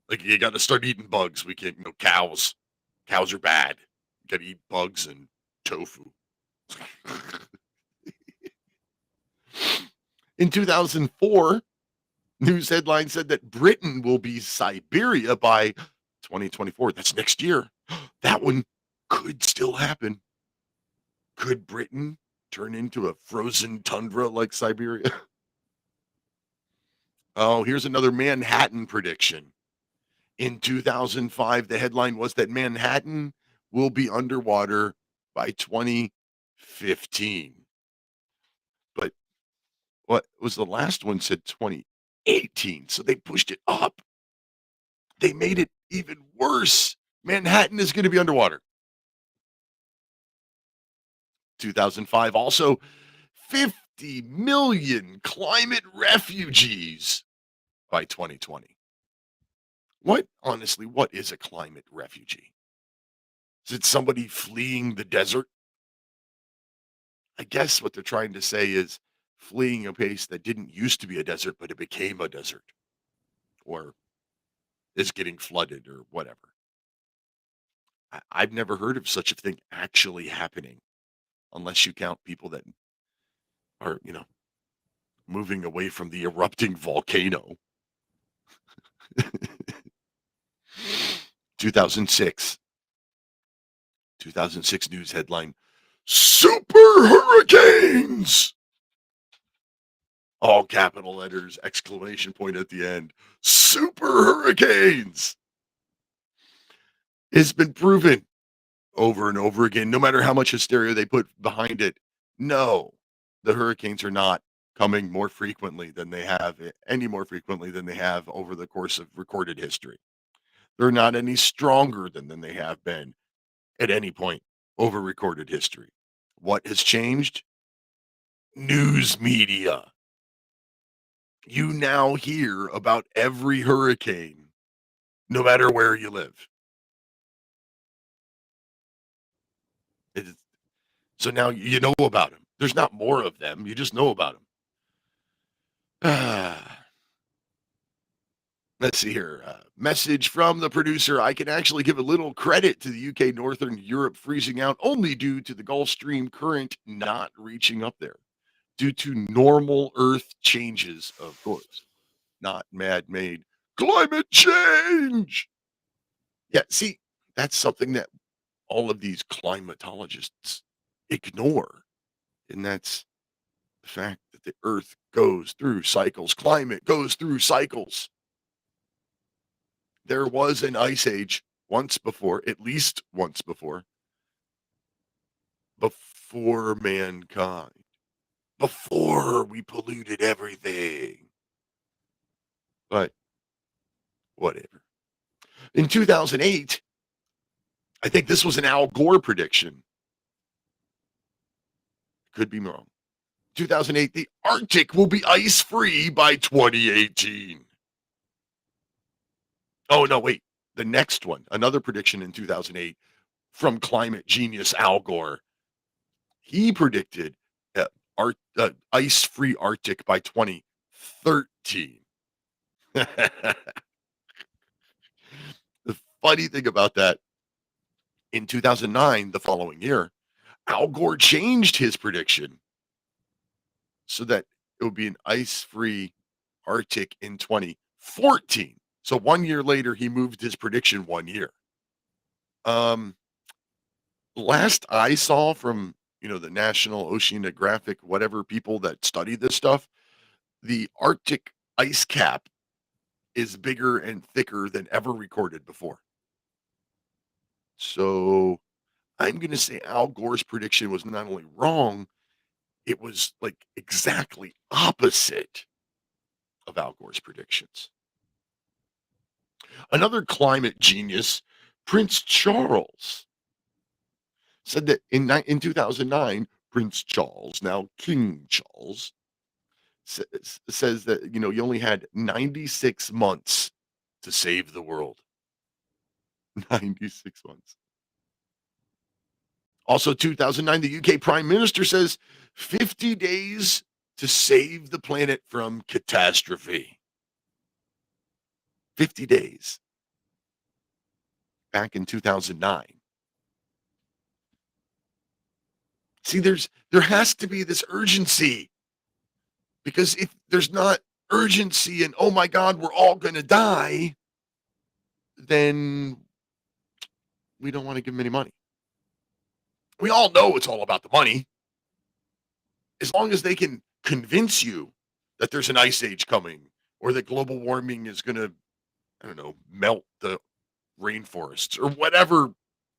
Like, you got to start eating bugs. We can't, cows. Cows are bad. You got to eat bugs and tofu. In 2004, news headline said that Britain will be Siberia by 2024. That's next year. That one could still happen. Could Britain turn into a frozen tundra like Siberia? Oh, here's another Manhattan prediction. In 2005, the headline was that Manhattan will be underwater by 2015. But what was the last one said 2018? So they pushed it up. They made it even worse. Manhattan is going to be underwater. 2005 also 50 million climate refugees by 2020. What is a climate refugee? Is it somebody fleeing the desert? I guess what they're trying to say is fleeing a place that didn't used to be a desert, but it became a desert or is getting flooded or whatever. I've never heard of such a thing actually happening, unless you count people that are, moving away from the erupting volcano. 2006 news headline, super hurricanes. All capital letters, exclamation point at the end. Super hurricanes. It's been proven over and over again, no matter how much hysteria they put behind it. No, the hurricanes are not coming more frequently than they have, any more frequently than they have over the course of recorded history. They're not any stronger than they have been at any point over recorded history. What has changed? News media. You now hear about every hurricane, no matter where you live. So now you know about them. There's not more of them. You just know about them. Let's see here. Message from the producer. I can actually give a little credit to the UK, Northern Europe freezing out only due to the Gulf Stream current not reaching up there. Due to normal Earth changes, of course. Not man-made. Climate change! Yeah, see, that's something that all of these climatologists ignore. And that's the fact that the Earth goes through cycles. Climate goes through cycles. There was an ice age once before, at least once before mankind, before we polluted everything. But whatever. In 2008, I think this was an Al Gore prediction. Could be wrong. 2008, the Arctic will be ice-free by 2018. Oh, no, wait. The next one, another prediction in 2008 from climate genius Al Gore. He predicted ice-free Arctic by 2013. The funny thing about that, in 2009, the following year, Al Gore changed his prediction so that it would be an ice-free Arctic in 2014. So 1 year later, he moved his prediction 1 year. Last I saw from, the National Oceanographic, whatever people that study this stuff, the Arctic ice cap is bigger and thicker than ever recorded before. So I'm going to say Al Gore's prediction was not only wrong, it was like exactly opposite of Al Gore's predictions. Another climate genius, Prince Charles, said that in 2009, Prince Charles, now King Charles, says that, you only had 96 months to save the world. 96 months. Also, 2009, the UK Prime Minister says 50 days to save the planet from catastrophe. 50 days. back in 2009. See, there has to be this urgency, because if there's not urgency and, oh my God, we're all going to die, then we don't want to give them any money. We all know it's all about the money. As long as they can convince you that there's an ice age coming, or that global warming is going to, I don't know, melt the rainforests, or whatever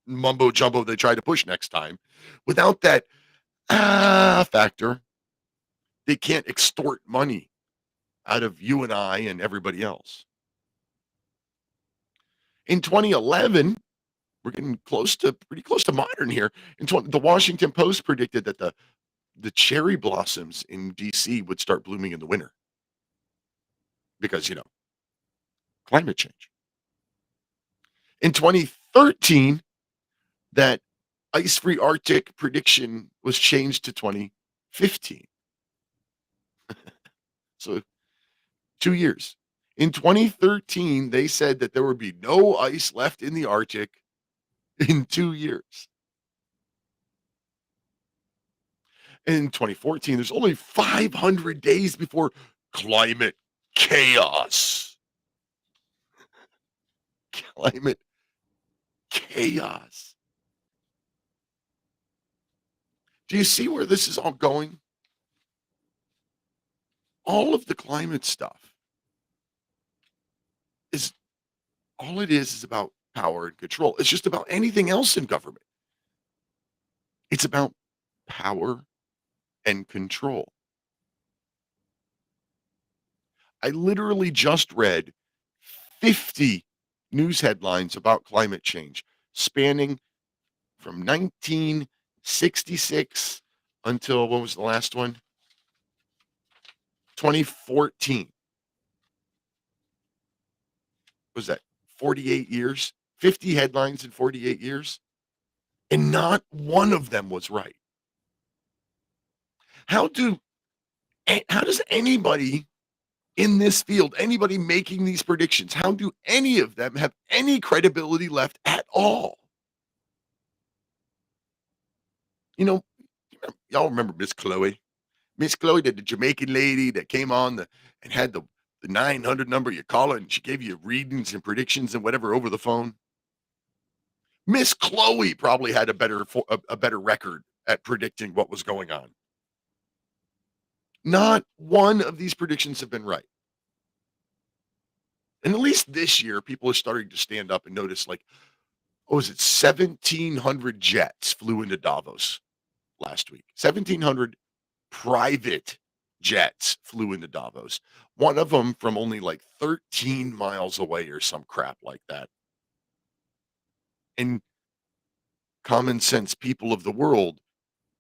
mumbo jumbo they try to push next time, without that factor, they can't extort money out of you and I and everybody else. In 2011, we're getting pretty close to modern here. The Washington Post predicted that the cherry blossoms in DC would start blooming in the winter because, climate change. In 2013, that ice-free Arctic prediction was changed to 2015. So 2 years. In 2013, they said that there would be no ice left in the Arctic in 2 years. In 2014, there's only 500 days before climate chaos. Climate chaos. Do you see where this is all going? All of the climate stuff is about power and control. It's just about anything else in government. It's about power and control. I literally just read 50 news headlines about climate change, spanning from 1966 until, what was the last one? 2014. Was that 48 years? 50 headlines in 48 years? And not one of them was right. How does anybody in this field, anybody making these predictions, how do any of them have any credibility left at all? Y'all remember Miss Chloe? Miss Chloe, the Jamaican lady that came on and had the 900 number. You call it, and she gave you readings and predictions and whatever over the phone. Miss Chloe probably had a better record at predicting what was going on. Not one of these predictions have been right. And at least this year, people are starting to stand up and notice, 1,700 jets flew into Davos last week. 1,700 private jets flew into Davos. One of them from only 13 miles away or some crap like that. And common sense people of the world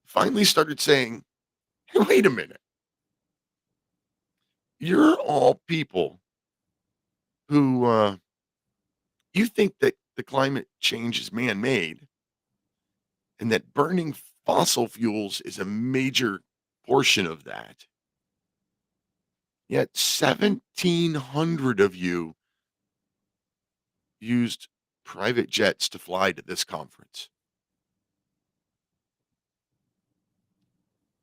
finally started saying, hey, wait a minute. You're all people who you think that the climate change is man-made and that burning fossil fuels is a major portion of that. Yet 1,700 of you used private jets to fly to this conference.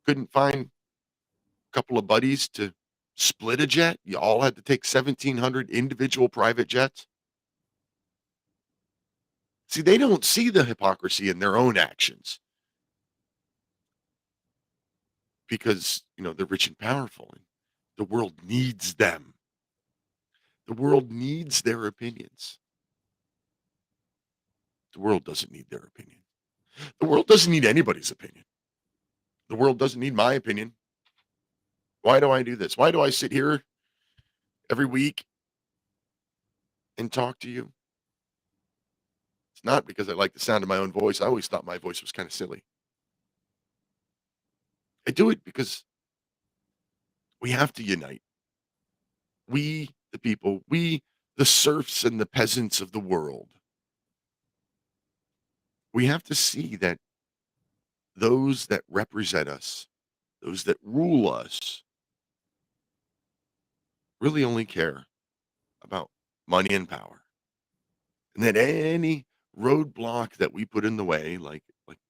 Couldn't find a couple of buddies to split a jet? You all had to take 1,700 individual private jets? See, they don't see the hypocrisy in their own actions because, they're rich and powerful. And the world needs them. The world needs their opinions. The world doesn't need their opinion. The world doesn't need anybody's opinion. The world doesn't need my opinion. Why do I do this? Why do I sit here every week and talk to you? It's not because I like the sound of my own voice. I always thought my voice was kind of silly. I do it because we have to unite. We, the people, we, the serfs and the peasants of the world. We have to see that those that represent us, those that rule us, really only care about money and power. And that any roadblock that we put in the way, like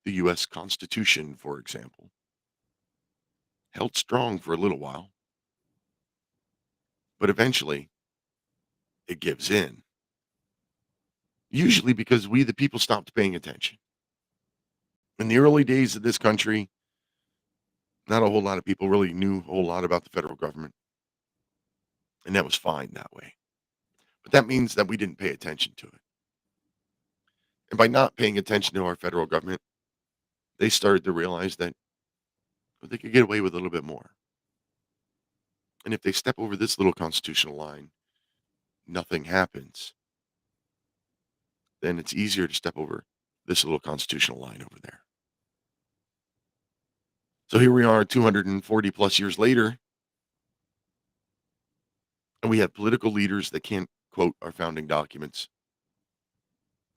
the U.S. Constitution, for example, held strong for a little while, but eventually it gives in. Usually because we, the people, stopped paying attention. In the early days of this country, not a whole lot of people really knew a whole lot about the federal government. And that was fine that way. But that means that we didn't pay attention to it. And by not paying attention to our federal government, they started to realize that they could get away with a little bit more. And if they step over this little constitutional line, nothing happens. Then it's easier to step over this little constitutional line over there. So here we are 240 plus years later, and we have political leaders that can't quote our founding documents,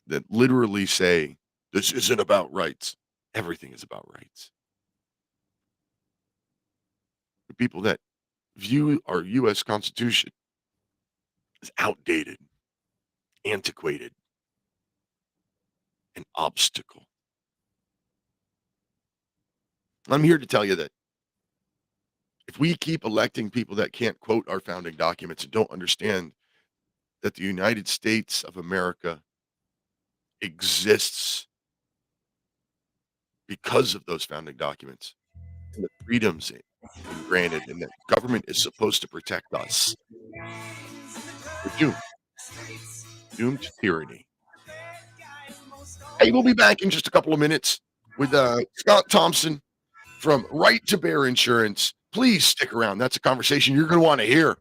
that literally say, this isn't about rights. Everything is about rights. The people that view our U.S. Constitution as outdated, antiquated, an obstacle. I'm here to tell you that if we keep electing people that can't quote our founding documents and don't understand that the United States of America exists because of those founding documents and the freedoms granted, and that government is supposed to protect us, we're doomed. Doomed to tyranny. Hey, we'll be back in just a couple of minutes with Scott Thompson from Right to Bear Insurance. Please stick around. That's a conversation you're going to want to hear.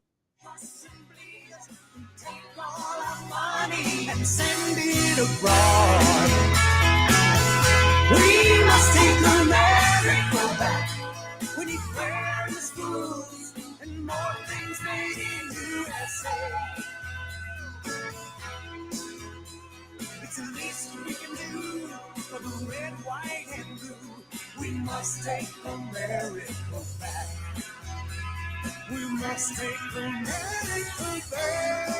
We must take America back. We need fairness, foods, and more things made in USA. It's the least we can do for the red, white, and blue. We must take America back. We must take America back.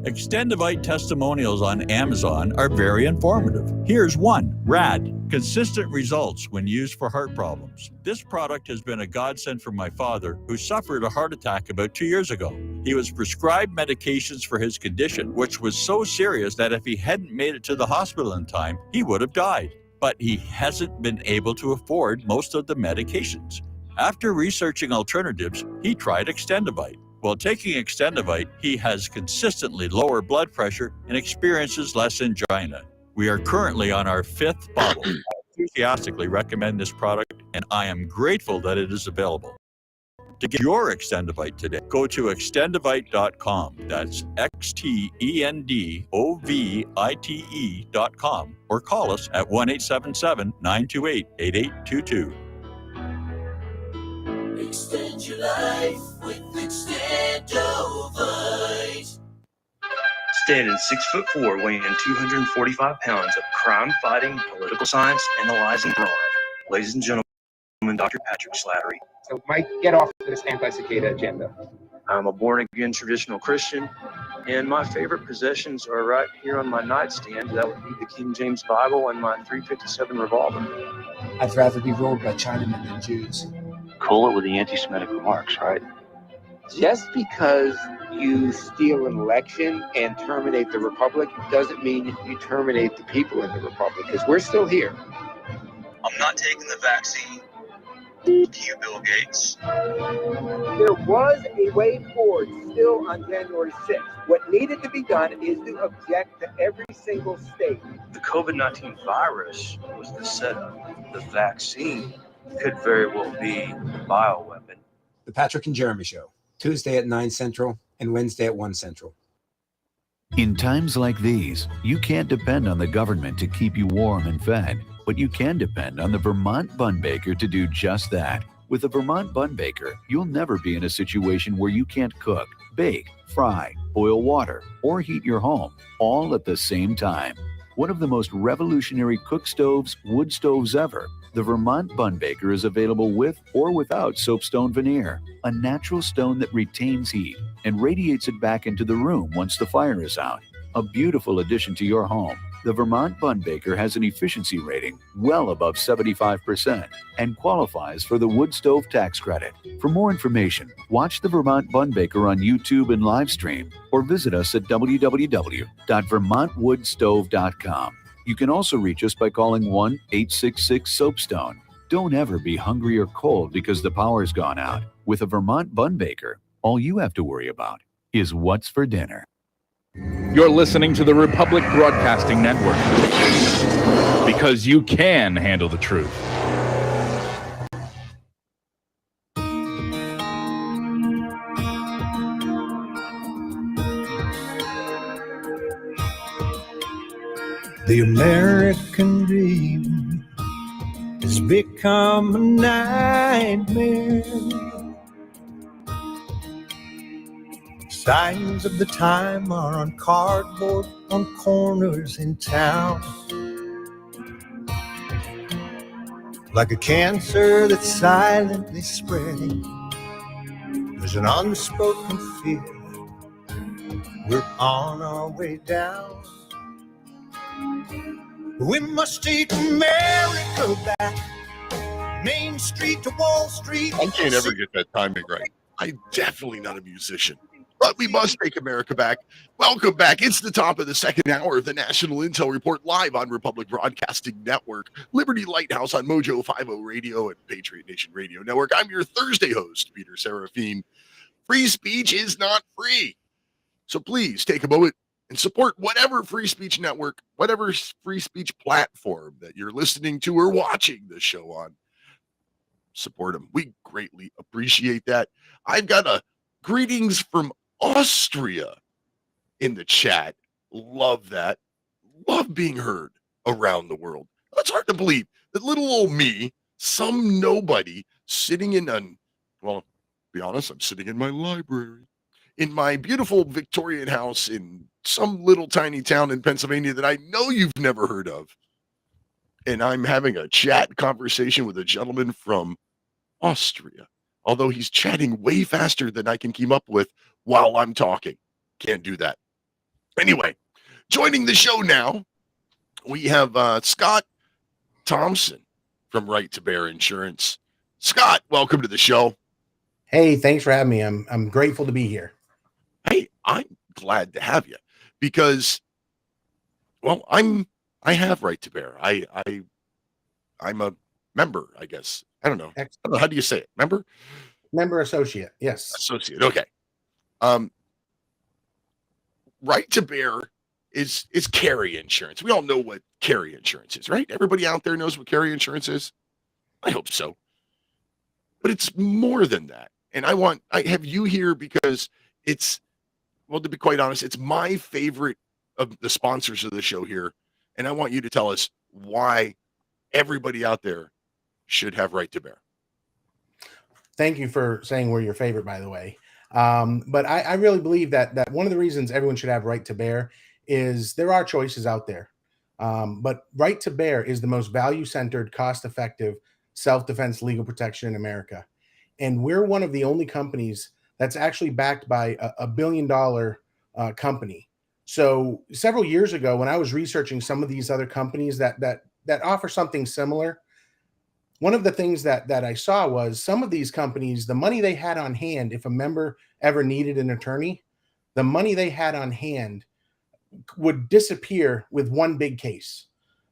Extendivite testimonials on Amazon are very informative. Here's one. RAD. Consistent results when used for heart problems. This product has been a godsend for my father, who suffered a heart attack about 2 years ago. He was prescribed medications for his condition, which was so serious that if he hadn't made it to the hospital in time, he would have died. But he hasn't been able to afford most of the medications. After researching alternatives, he tried Extendivite. While taking Extendivite, he has consistently lower blood pressure and experiences less angina. We are currently on our 5th bottle. I enthusiastically recommend this product, and I am grateful that it is available. To get your Extendivite today, go to extendivite.com. That's XTENDOVITE.com, or call us at 1-877-928-8822. Extend your life with Extendovite. Standing 6'4", weighing 245 pounds of crime-fighting, political science analyzing broad. Ladies and gentlemen, Dr. Patrick Slattery. So, Mike, get off this anti-cicada agenda. I'm a born-again traditional Christian, and my favorite possessions are right here on my nightstand. That would be the King James Bible and my .357 revolver. I'd rather be ruled by Chinamen than Jews. Cool it with the anti-Semitic remarks, right? Just because you steal an election and terminate the republic doesn't mean you terminate the people in the republic, because we're still here. I'm not taking the vaccine. You, Bill Gates. There was a way forward still on January 6th. What needed to be done is to object to every single state. The COVID-19 virus was the setup. The vaccine could very well be a bioweapon. The Patrick and Jeremy Show, Tuesday at 9 Central and Wednesday at 1 Central. In times like these, you can't depend on the government to keep you warm and fed, but you can depend on the Vermont Bun Baker to do just that. With the Vermont Bun Baker, you'll never be in a situation where you can't cook, bake, fry, boil water, or heat your home, all at the same time. One of the most revolutionary cook stoves, wood stoves ever, The Vermont Bun Baker is available with or without soapstone veneer, a natural stone that retains heat and radiates it back into the room once the fire is out. A beautiful addition to your home. The Vermont Bun Baker has an efficiency rating well above 75% and qualifies for the wood stove tax credit. For more information, watch the Vermont Bun Baker on YouTube and live stream or visit us at www.vermontwoodstove.com. You can also reach us by calling 1-866-SOAPSTONE. Don't ever be hungry or cold because the power's gone out. With a Vermont Bun Baker, all you have to worry about is what's for dinner. You're listening to the Republic Broadcasting Network because you can handle the truth. The American dream has become a nightmare. Signs of the time are on cardboard on corners in town. Like a cancer that's silently spreading, there's an unspoken fear. We're on our way down. We must take America back. Main Street to Wall Street. I can't ever get that timing right. I'm definitely not a musician. But we must take America back. Welcome back. It's the top of the second hour of the National Intel Report live on Republic Broadcasting Network, Liberty Lighthouse on Mojo 50 Radio and Patriot Nation Radio Network. I'm your Thursday host, Peter Serefine. Free speech is not free. So please take a moment and support whatever free speech network, whatever free speech platform that you're listening to or watching this show on. Support them. We greatly appreciate that. I've got a greetings from Austria in the chat. Love that. Love being heard around the world. It's hard to believe that little old me, some nobody, sitting in well, to be honest, I'm sitting in my library, in my beautiful Victorian house in some little tiny town in Pennsylvania that I know you've never heard of. And I'm having a chat conversation with a gentleman from Austria. Although he's chatting way faster than I can keep up with while I'm talking. Can't do that. Anyway, joining the show now, we have Scott Thompson from Right to Bear Insurance. Scott, welcome to the show. Hey, thanks for having me. I'm grateful to be here. Hey, I'm glad to have you because, well, I have Right to Bear. I'm a member, I guess. I don't know. How do you say it? Member? Member associate. Yes. Associate. Okay. Right to Bear is carry insurance. We all know what carry insurance is, right? Everybody out there knows what carry insurance is. I hope so. But it's more than that. And I have you here because it's, well, to be quite honest, it's my favorite of the sponsors of the show here. And I want you to tell us why everybody out there should have Right to Bear. Thank you for saying we're your favorite, by the way. But I really believe that one of the reasons everyone should have Right to Bear is there are choices out there. But Right to Bear is the most value-centered, cost-effective self-defense legal protection in America. And we're one of the only companies that's actually backed by a $1 billion company. So several years ago, when I was researching some of these other companies that offer something similar, one of the things that I saw was some of these companies, the money they had on hand, if a member ever needed an attorney, the money they had on hand would disappear with one big case.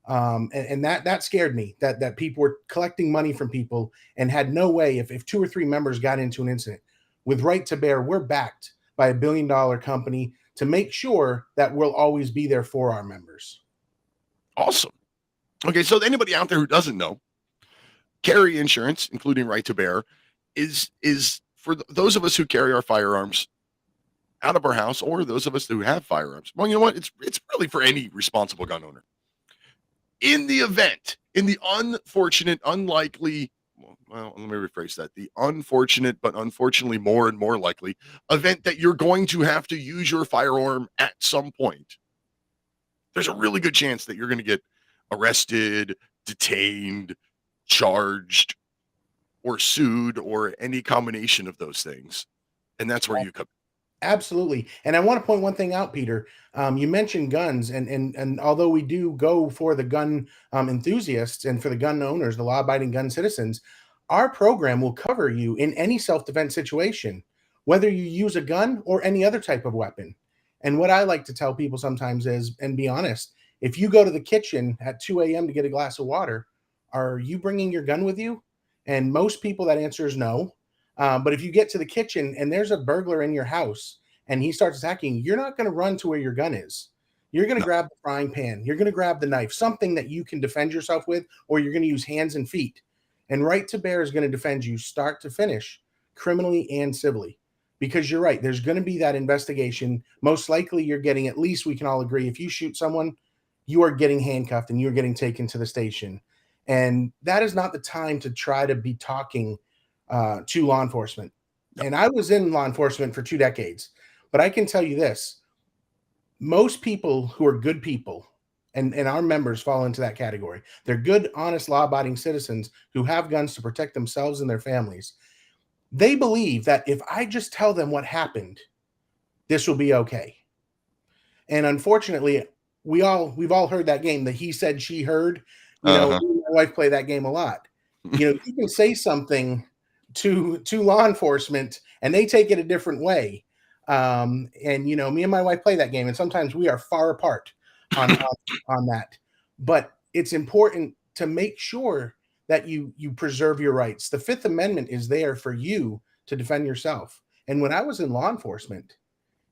And that scared me, that people were collecting money from people and had no way, if 2 or 3 members got into an incident. With Right to Bear, we're backed by a $1 billion company to make sure that we'll always be there for our members. Awesome. Okay, so anybody out there who doesn't know, carry insurance, including Right to Bear, is for those of us who carry our firearms out of our house, or those of us who have firearms. Well, you know what? It's really for any responsible gun owner. In the event, in the unfortunate, unlikely, well, let me rephrase that. The unfortunate, but unfortunately more and more likely event that you're going to have to use your firearm at some point, there's a really good chance that you're going to get arrested, detained, charged or sued or any combination of those things. And that's where you come. Absolutely. And I want to point one thing out, Peter. You mentioned guns, and although we do go for the gun enthusiasts and for the gun owners, the law-abiding gun citizens, our program will cover you in any self-defense situation, whether you use a gun or any other type of weapon. And what I like to tell people sometimes is, and be honest, if you go to the kitchen at 2 a.m. to get a glass of water, are you bringing your gun with you? And most people, that answer is no. But if you get to the kitchen and there's a burglar in your house and he starts attacking, you're not going to run to where your gun is. You're going to grab the frying pan. You're going to grab the knife, something that you can defend yourself with, or you're going to use hands and feet. And Right to Bear is going to defend you start to finish, criminally and civilly. Because you're right, there's going to be that investigation. Most likely you're getting, at least we can all agree, if you shoot someone, you are getting handcuffed and you're getting taken to the station. And that is not the time to try to be talking to law enforcement. And I was in law enforcement for 2 decades, but I can tell you this, most people who are good people, and our members fall into that category, they're good, honest, law-abiding citizens who have guns to protect themselves and their families. They believe that if I just tell them what happened, this will be okay. And unfortunately, we've all heard that game, the he said, she heard. You know, me and my wife play that game a lot. You know, you can say something to law enforcement and they take it a different way. And you know, me and my wife play that game, and sometimes we are far apart on that. But it's important to make sure that you preserve your rights. The Fifth Amendment is there for you to defend yourself. And when I was in law enforcement,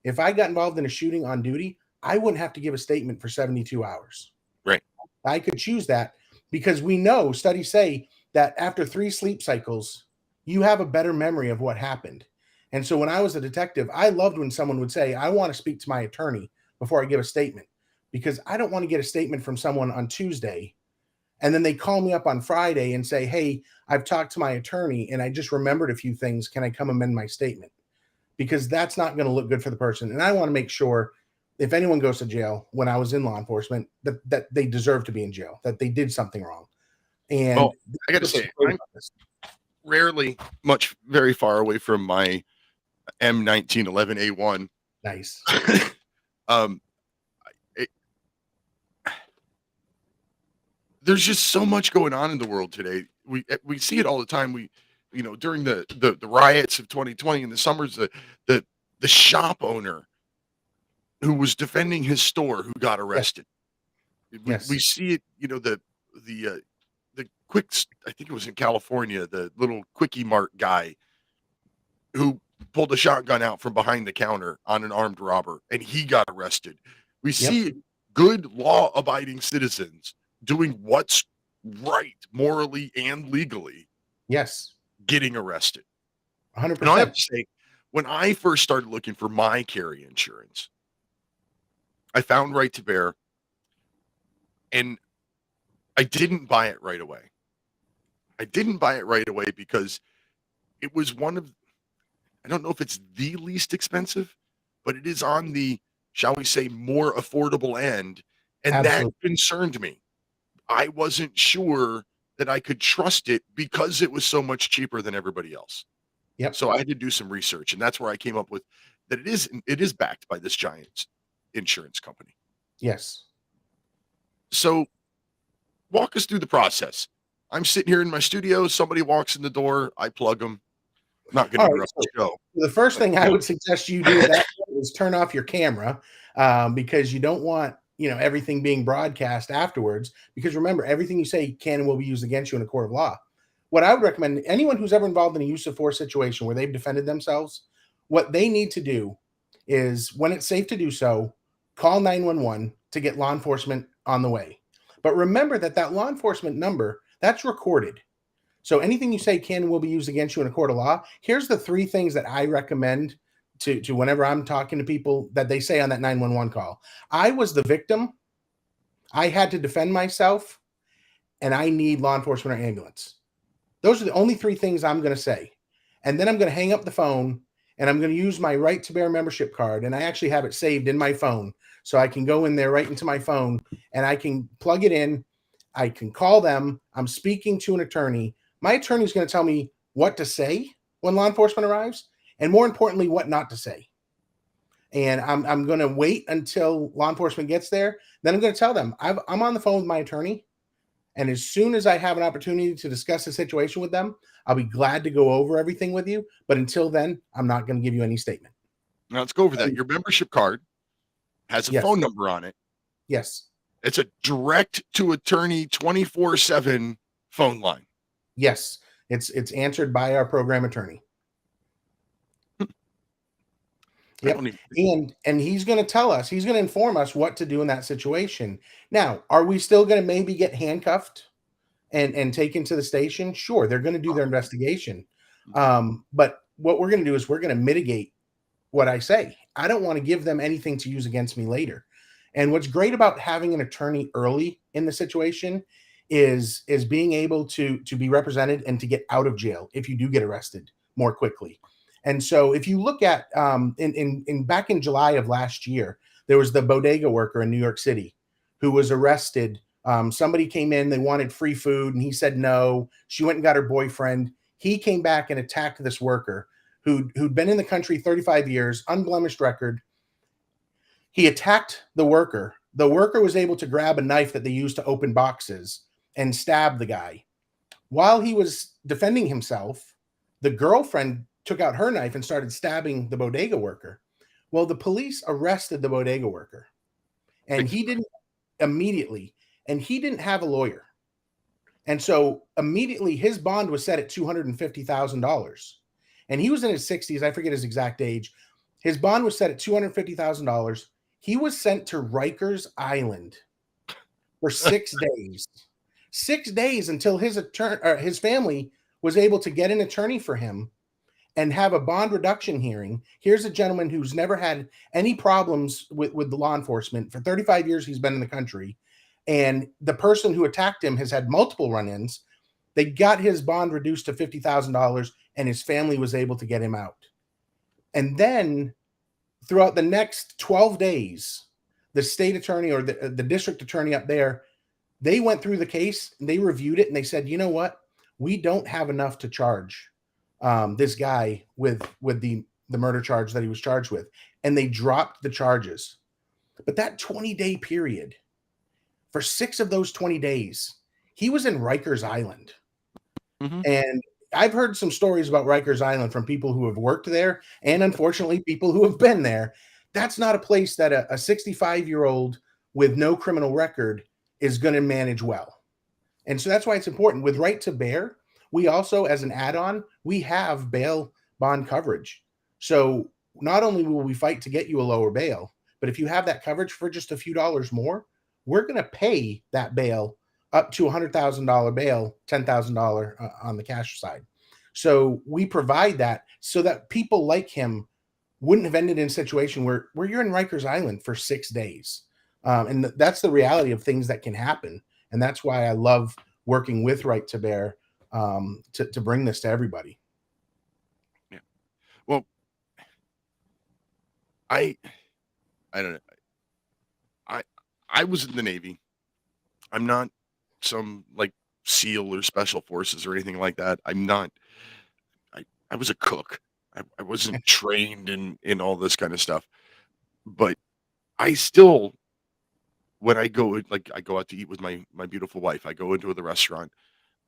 if I got involved in a shooting on duty, I wouldn't have to give a statement for 72 hours. Right. I could choose that because we know, studies say that after 3 sleep cycles, you have a better memory of what happened. And so when I was a detective, I loved when someone would say, I want to speak to my attorney before I give a statement, because I don't want to get a statement from someone on Tuesday and then they call me up on Friday and say, hey, I've talked to my attorney and I just remembered a few things. Can I come amend my statement? Because that's not going to look good for the person. And I want to make sure if anyone goes to jail when I was in law enforcement, that they deserve to be in jail, that they did something wrong. And well, I got to say, I'm rarely very far away from my M1911A1. Nice. There's just so much going on in the world today. We see it all the time. We, you know, during the riots of 2020 in the summers, the shop owner who was defending his store who got arrested. Yes. We see it, you know, the quick, I think it was in California, the little Quickie Mart guy who pulled a shotgun out from behind the counter on an armed robber and he got arrested. We see good law-abiding citizens doing what's right morally and legally. Yes. Getting arrested. 100%. And I have to say, when I first started looking for my carry insurance, I found Right to Bear and I didn't buy it right away. I didn't buy it right away because it was one of, I don't know if it's the least expensive, but it is on the, shall we say, more affordable end. And Absolutely. that concerned me. I wasn't sure that I could trust it because it was so much cheaper than everybody else. Yep. So I had to do some research, and that's where I came up with that it is backed by this giant insurance company. Yes. So walk us through the process. I'm sitting here in my studio. Somebody walks in the door. I plug them. I'm not going to interrupt the show. The first thing I would suggest you do at that point is turn off your camera because you don't want, you know, everything being broadcast afterwards, because remember, everything you say can and will be used against you in a court of law. What I would recommend, anyone who's ever involved in a use of force situation where they've defended themselves, what they need to do is, when it's safe to do so, call 911 to get law enforcement on the way. But remember that law enforcement number, that's recorded. So anything you say can and will be used against you in a court of law. Here's the 3 things that I recommend to whenever I'm talking to people that they say on that 911 call. I was the victim. I had to defend myself, and I need law enforcement or ambulance. Those are the only 3 things I'm going to say. And then I'm going to hang up the phone, and I'm going to use my Right to Bear membership card, and I actually have it saved in my phone. So I can go in there right into my phone, and I can plug it in. I can call them. I'm speaking to an attorney. My attorney is going to tell me what to say when law enforcement arrives, and more importantly, what not to say. And I'm going to wait until law enforcement gets there. Then I'm going to tell them I'm on the phone with my attorney. And as soon as I have an opportunity to discuss the situation with them, I'll be glad to go over everything with you. But until then, I'm not going to give you any statement. Now let's go over that. Your membership card has a phone number on it. Yes. It's a direct to attorney 24/7 phone line. Yes. It's answered by our program attorney. Yep. And he's going to tell us, he's going to inform us what to do in that situation. Now, are we still going to maybe get handcuffed and taken to the station? Sure, they're going to do their investigation. But what we're going to do is we're going to mitigate what I say. I don't want to give them anything to use against me later. And what's great about having an attorney early in the situation is being able to be represented and to get out of jail if you do get arrested more quickly. And so if you look at in back in July of last year, there was the bodega worker in New York City who was arrested. Somebody came in, they wanted free food, and he said no. She went and got her boyfriend. He came back and attacked this worker who'd been in the country 35 years, unblemished record. He attacked the worker. The worker was able to grab a knife that they used to open boxes and stab the guy. While he was defending himself, the girlfriend took out her knife and started stabbing the bodega worker. Well, the police arrested the bodega worker, and he didn't have a lawyer. And so immediately his bond was set at $250,000. And he was in his 60s. I forget his exact age. His bond was set at $250,000. He was sent to Rikers Island for 6 days. 6 days until his family was able to get an attorney for him and have a bond reduction hearing. Here's a gentleman who's never had any problems with the law enforcement. For 35 years, he's been in the country. And the person who attacked him has had multiple run-ins. They got his bond reduced to $50,000, and his family was able to get him out. And then throughout the next 12 days, the state attorney or the district attorney up there, they went through the case, and they reviewed it, and they said, you know what? We don't have enough to charge this guy with the murder charge that he was charged with. And they dropped the charges. But that 20-day period, for 6 of those 20 days, he was in Rikers Island. Mm-hmm. And I've heard some stories about Rikers Island from people who have worked there and unfortunately people who have been there. That's not a place that a 65-year-old with no criminal record is going to manage well. And so that's why it's important. With Right to Bear, we also, as an add-on, we have bail bond coverage. So not only will we fight to get you a lower bail, but if you have that coverage for just a few dollars more, we're going to pay that bail up to $100,000 bail, $10,000 on the cash side. So we provide that so that people like him wouldn't have ended in a situation where you're in Rikers Island for 6 days. And that's the reality of things that can happen. And that's why I love working with Right to Bear to bring this to everybody. Yeah. Well, I don't know. I was in the Navy. I'm not some like SEAL or special forces or anything like that. I'm not. I was a cook. I wasn't trained in all this kind of stuff. But I still, when I go out to eat with my beautiful wife, I go into the restaurant.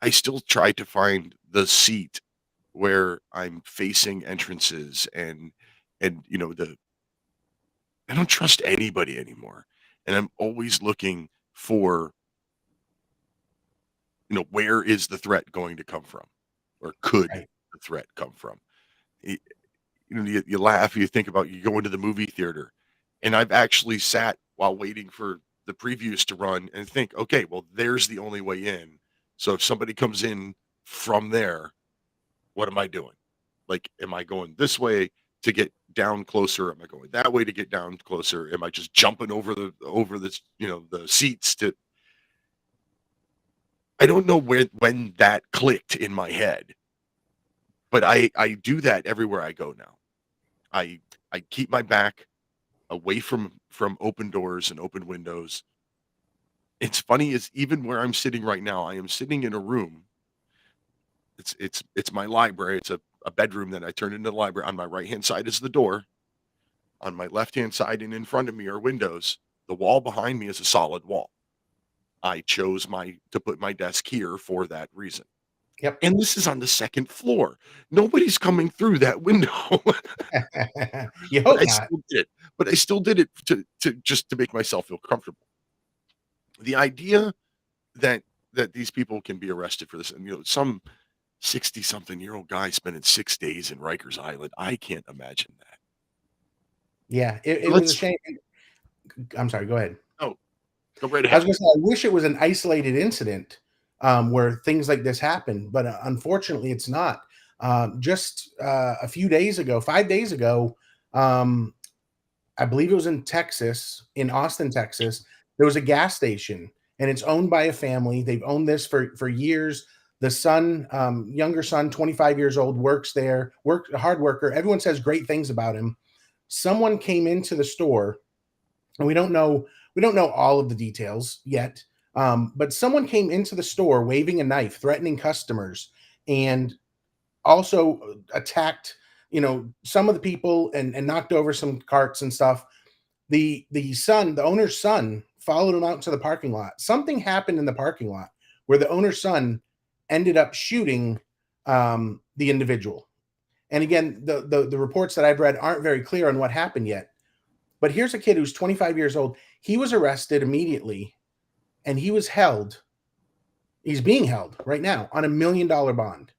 I still try to find the seat where I'm facing entrances and you know I don't trust anybody anymore. And I'm always looking for, you know, where is the threat going to come from, or could the threat come from? You know, you laugh, you think about, you go into the movie theater, and I've actually sat while waiting for the previews to run and think, okay, well, there's the only way in. So if somebody comes in from there, what am I doing? Like, am I going this way to get down closer? Am I going that way to get down closer? Am I just jumping over this, you know, the seats to? I don't know when that clicked in my head, but I do that everywhere I go now. I keep my back away from open doors and open windows, it's funny is even where I'm sitting right now, I am sitting in a room. It's my library. It's a bedroom that I turned into the library. On my right-hand side is the door. On my left-hand side and in front of me are windows. The wall behind me is a solid wall. I chose to put my desk here for that reason. Yep. And this is on the second floor. Nobody's coming through that window. You hope I not. still did it. But I still did it to just to make myself feel comfortable. The idea that these people can be arrested for this, and some 60-something-year-old guy spending 6 days in Rikers Island, I can't imagine that. Yeah, it was a shame. I'm sorry. Go ahead. Oh, go right I was ahead. going to say, I wish it was an isolated incident where things like this happen, but unfortunately, it's not. Just a few days ago, 5 days ago, I believe it was in Texas, in Austin, Texas, there was a gas station, and it's owned by a family. They've owned this for years. The son, younger son, 25 years old, works there, a hard worker. Everyone says great things about him. Someone came into the store, and we don't know all of the details yet, but someone came into the store waving a knife, threatening customers, and also attacked, some of the people and knocked over some carts and stuff. The owner's son, followed him out to the parking lot. Something happened in the parking lot where the owner's son ended up shooting the individual. And again, the reports that I've read aren't very clear on what happened yet. But here's a kid who's 25 years old. He was arrested immediately, and he was held. He's being held right now on $1 million bond.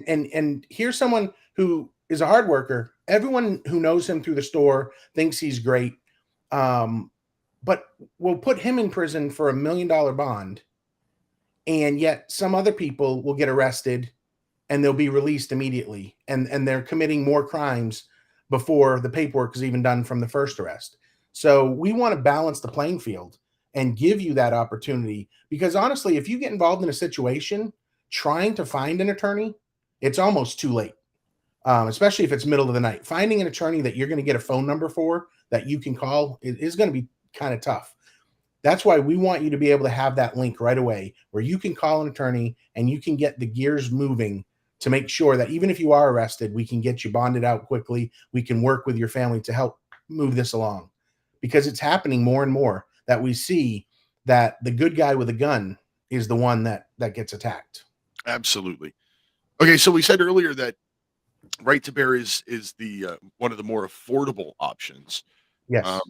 and here's someone who is a hard worker. Everyone who knows him through the store thinks he's great. But we'll put him in prison for $1 million bond. And yet some other people will get arrested and they'll be released immediately. And they're committing more crimes before the paperwork is even done from the first arrest. So we want to balance the playing field and give you that opportunity, because honestly, if you get involved in a situation trying to find an attorney, it's almost too late. Especially if it's middle of the night. Finding an attorney that you're going to get a phone number for that you can call is going to be kind of tough. That's why we want you to be able to have that link right away where you can call an attorney and you can get the gears moving to make sure that even if you are arrested, we can get you bonded out quickly. We can work with your family to help move this along, because it's happening more and more that we see that the good guy with a gun is the one that gets attacked. Absolutely. Okay, so we said earlier that Right to Bear is the one of the more affordable options. Yes.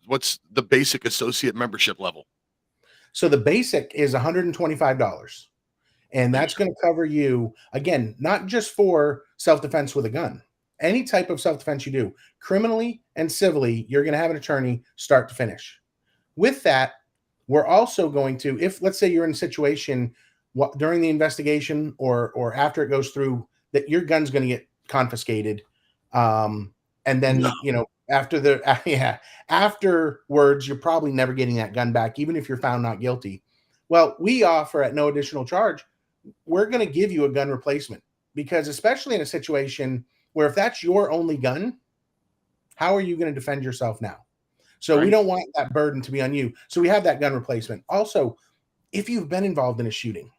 What's the basic associate membership level? So the basic is $125. And that's going to cover you, again, not just for self-defense with a gun. Any type of self-defense you do, criminally and civilly, you're going to have an attorney start to finish. With that, we're also going to, if let's say you're in a situation during the investigation or after it goes through, that your gun's going to get confiscated. And then, afterwards, you're probably never getting that gun back, even if you're found not guilty. Well, we offer at no additional charge, we're going to give you a gun replacement, because especially in a situation where if that's your only gun, how are you going to defend yourself now? So we don't want that burden to be on you. So we have that gun replacement. Also, if you've been involved in a shooting,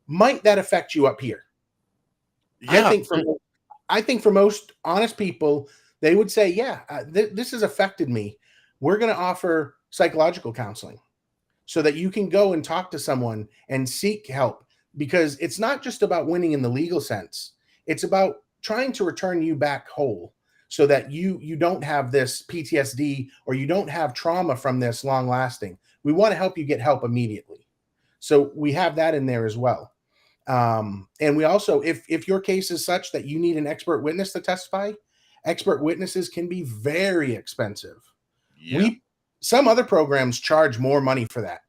might that affect you up here? Yeah. I think for most honest people, they would say, yeah, this has affected me. We're going to offer psychological counseling so that you can go and talk to someone and seek help, because it's not just about winning in the legal sense. It's about trying to return you back whole so that you don't have this PTSD or you don't have trauma from this long lasting. We want to help you get help immediately. So we have that in there as well. And we also, if your case is such that you need an expert witness to testify, expert witnesses can be very expensive. Yeah. Some other programs charge more money for that.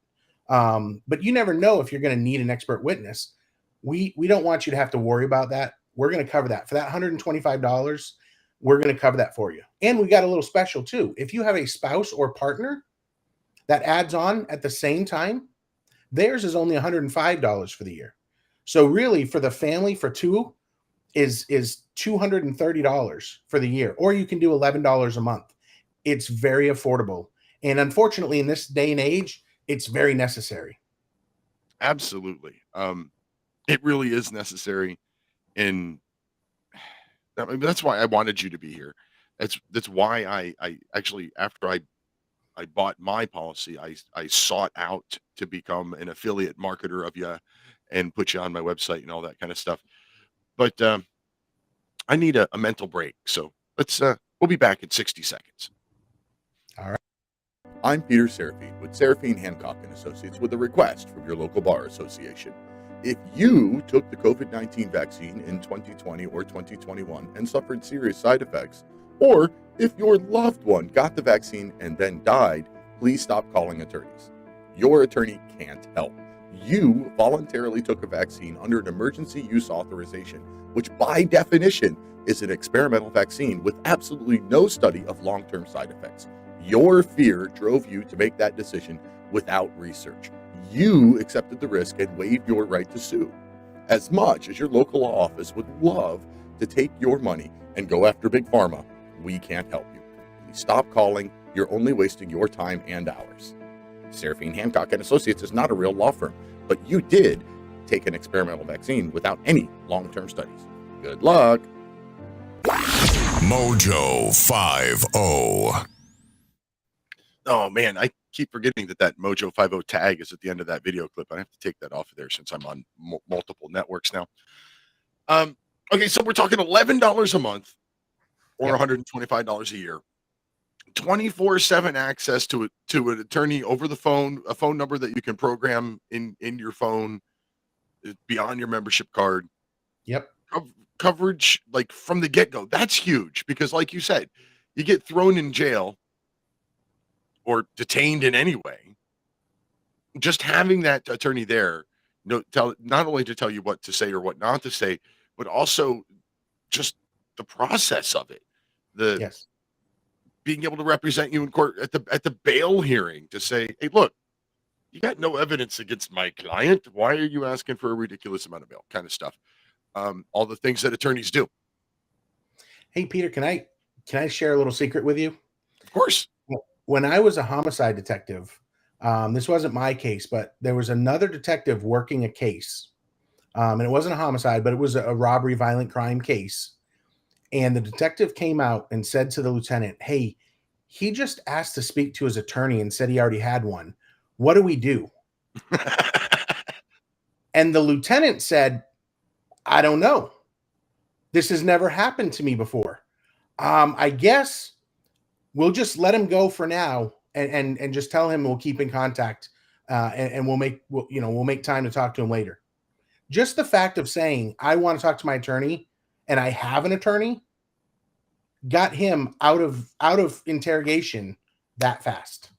But you never know if you're going to need an expert witness. We don't want you to have to worry about that. We're going to cover that. For that $125, we're going to cover that for you. And we got a little special too. If you have a spouse or partner that adds on at the same time, theirs is only $105 for the year. So really for the family, for two is $230 for the year, or you can do $11 a month. It's very affordable. And unfortunately, in this day and age, it's very necessary. Absolutely. It really is necessary. And I mean, that's why I wanted you to be here. That's why I actually, after I bought my policy, I sought out to become an affiliate marketer of you and put you on my website and all that kind of stuff. But I need a mental break. So we'll be back in 60 seconds. All right. I'm Peter Serefine with Serefine Hancock and Associates with a request from your local bar association. If you took the COVID-19 vaccine in 2020 or 2021 and suffered serious side effects, or if your loved one got the vaccine and then died, please stop calling attorneys. Your attorney can't help. You voluntarily took a vaccine under an emergency use authorization, which by definition is an experimental vaccine with absolutely no study of long-term side effects. Your fear drove you to make that decision without research. You accepted the risk and waived your right to sue. As much as your local law office would love to take your money and go after Big Pharma, we can't help you. Please stop calling. You're only wasting your time and ours. Serefine Hancock and Associates is not a real law firm, but you did take an experimental vaccine without any long-term studies. Good luck. Mojo 50. Oh man, I keep forgetting that Mojo 50 tag is at the end of that video clip. I have to take that off of there since I'm on multiple networks now. Okay, so we're talking $11 a month or $125 a year. 24/7 access to an attorney over the phone, a phone number that you can program in your phone beyond your membership card. Yep. Coverage like from the get-go. That's huge because like you said, you get thrown in jail or detained in any way. Just having that attorney there, not only to tell you what to say or what not to say, but also just the process of it. Being able to represent you in court at the bail hearing to say, hey, look, you got no evidence against my client. Why are you asking for a ridiculous amount of bail? Kind of stuff. All the things that attorneys do. Hey, Peter, can I share a little secret with you? Of course. When I was a homicide detective, this wasn't my case, but there was another detective working a case. And it wasn't a homicide, but it was a robbery, violent crime case. And the detective came out and said to the lieutenant, hey, he just asked to speak to his attorney and said he already had one. What do we do? And the lieutenant said, I don't know. This has never happened to me before. I guess we'll just let him go for now and just tell him we'll keep in contact and we'll make time to talk to him later. Just the fact of saying, I want to talk to my attorney and I have an attorney got him out of interrogation that fast.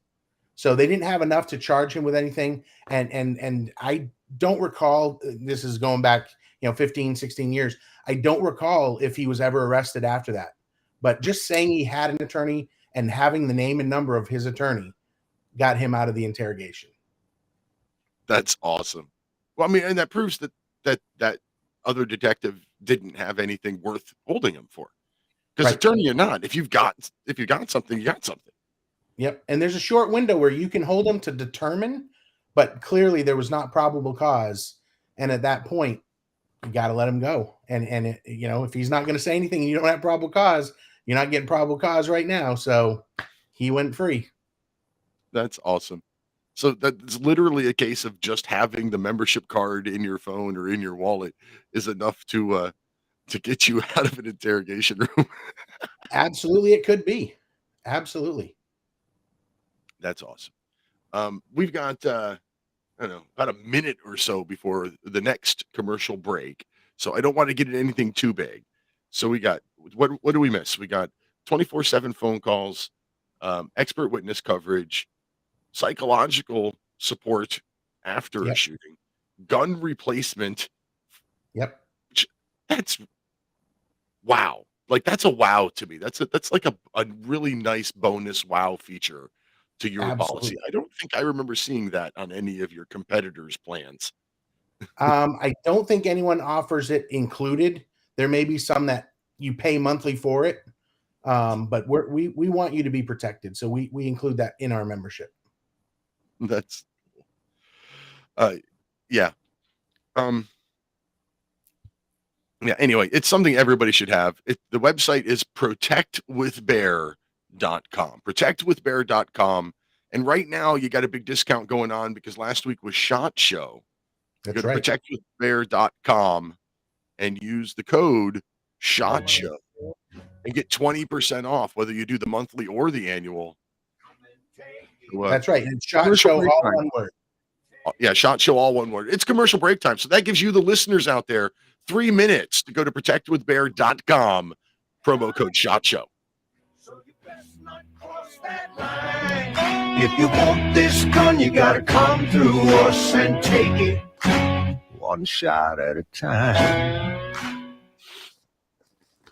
So they didn't have enough to charge him with anything. And I don't recall, this is going back, 15, 16 years. I don't recall if he was ever arrested after that, but just saying he had an attorney and having the name and number of his attorney got him out of the interrogation. That's awesome. Well, I mean, and that proves that other detective didn't have anything worth holding him for. Because attorney or not, if you got something, you got something. Yep. And there's a short window where you can hold him to determine, but clearly there was not probable cause. And at that point, you got to let him go. And if he's not going to say anything and you don't have probable cause, you're not getting probable cause right now. So he went free. That's awesome. So that's literally a case of just having the membership card in your phone or in your wallet is enough to get you out of an interrogation room. Absolutely. It could be. Absolutely. That's awesome. We've got, I don't know, about a minute or so before the next commercial break. So I don't want to get into anything too big. So we got, what do we miss? We got 24/7 phone calls, expert witness coverage, psychological support after a shooting, gun replacement. Yep. That's wow. Like that's a wow to me. That's like a really nice bonus wow feature to your policy. I don't think I remember seeing that on any of your competitors' plans. I don't think anyone offers it included. There may be some that you pay monthly for it. But we want you to be protected, so we include that in our membership. That's yeah. Yeah, anyway, it's something everybody should have. The website is protectwithbear.com. Protectwithbear.com. And right now you got a big discount going on because last week was SHOT Show. That's Go to right. protectwithbear.com and use the code SHOT Show and get 20% off, whether you do the monthly or the annual. That's right. And SHOT Show, all one word. Yeah, SHOT Show, all one word. It's commercial break time. So that gives you, the listeners out there, 3 minutes to go to protectwithbear.com, promo code SHOT Show. If you want this gun, you gotta come through us and take it one shot at a time.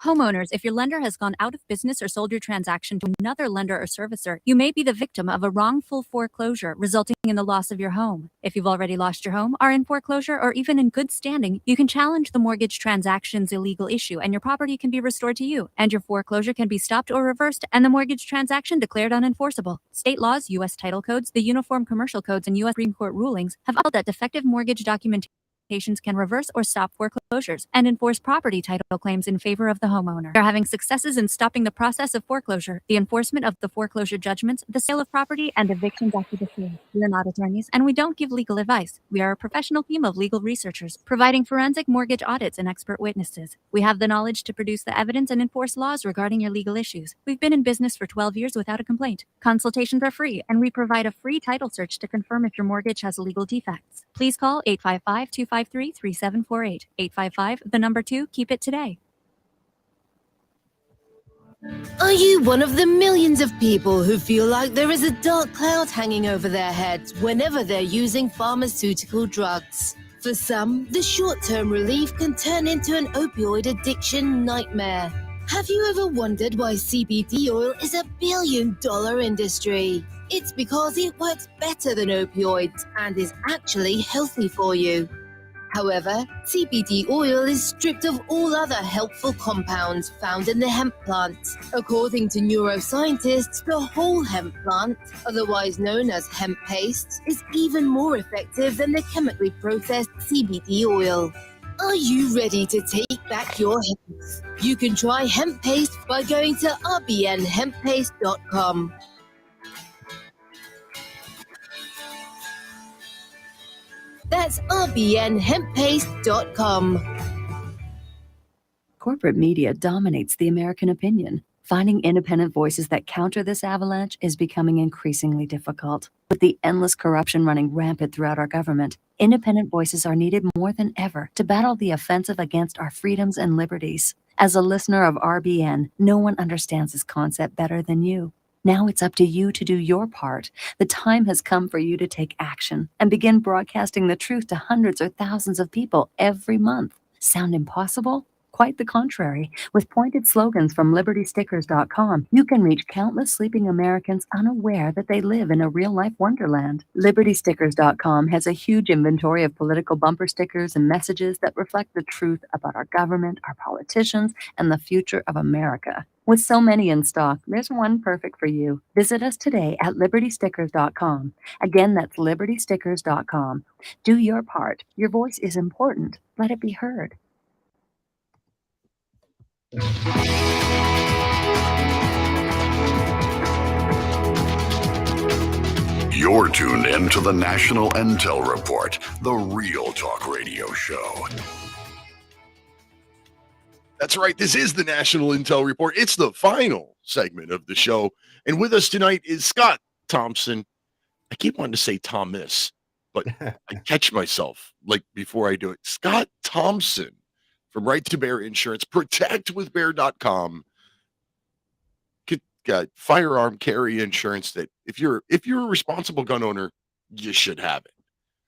Homeowners, if your lender has gone out of business or sold your transaction to another lender or servicer, you may be the victim of a wrongful foreclosure resulting in the loss of your home. If you've already lost your home, are in foreclosure, or even in good standing, you can challenge the mortgage transaction's illegal issue and your property can be restored to you, and your foreclosure can be stopped or reversed and the mortgage transaction declared unenforceable. State laws, U.S. title codes, the Uniform Commercial Codes, and U.S. Supreme Court rulings have held that defective mortgage documentation can reverse or stop foreclosures and enforce property title claims in favor of the homeowner. They're having successes in stopping the process of foreclosure, the enforcement of the foreclosure judgments, the sale of property, and evictions after the sale. We are not attorneys, and we don't give legal advice. We are a professional team of legal researchers, providing forensic mortgage audits and expert witnesses. We have the knowledge to produce the evidence and enforce laws regarding your legal issues. We've been in business for 12 years without a complaint. Consultations are free, and we provide a free title search to confirm if your mortgage has legal defects. Please call 855-253-3748. 855, the number 2, keep it today. Are you one of the millions of people who feel like there is a dark cloud hanging over their heads whenever they're using pharmaceutical drugs? For some, the short-term relief can turn into an opioid addiction nightmare. Have you ever wondered why CBD oil is a billion-dollar industry? It's because it works better than opioids and is actually healthy for you. However, CBD oil is stripped of all other helpful compounds found in the hemp plant. According to neuroscientists, the whole hemp plant, otherwise known as hemp paste, is even more effective than the chemically processed CBD oil. Are you ready to take back your health? You can try hemp paste by going to rbnhemppaste.com. That's rbnhemppaste.com. Corporate media dominates the American opinion. Finding independent voices that counter this avalanche is becoming increasingly difficult. With the endless corruption running rampant throughout our government, independent voices are needed more than ever to battle the offensive against our freedoms and liberties. As a listener of RBN, no one understands this concept better than you. Now it's up to you to do your part. The time has come for you to take action and begin broadcasting the truth to hundreds or thousands of people every month. Sound impossible? Quite the contrary. With pointed slogans from LibertyStickers.com, you can reach countless sleeping Americans unaware that they live in a real-life wonderland. LibertyStickers.com has a huge inventory of political bumper stickers and messages that reflect the truth about our government, our politicians, and the future of America. With so many in stock, there's one perfect for you. Visit us today at LibertyStickers.com. Again, that's LibertyStickers.com. Do your part. Your voice is important. Let it be heard. You're tuned in to the National Intel Report, the real talk radio show. That's right. This is the National Intel Report. It's the final segment of the show. And with us tonight is Scott Thompson. I keep wanting to say Thomas, but I catch myself like before I do it. Scott Thompson from Right to Bear Insurance, protectwithbear.com. Got firearm carry insurance that if you're a responsible gun owner, you should have it.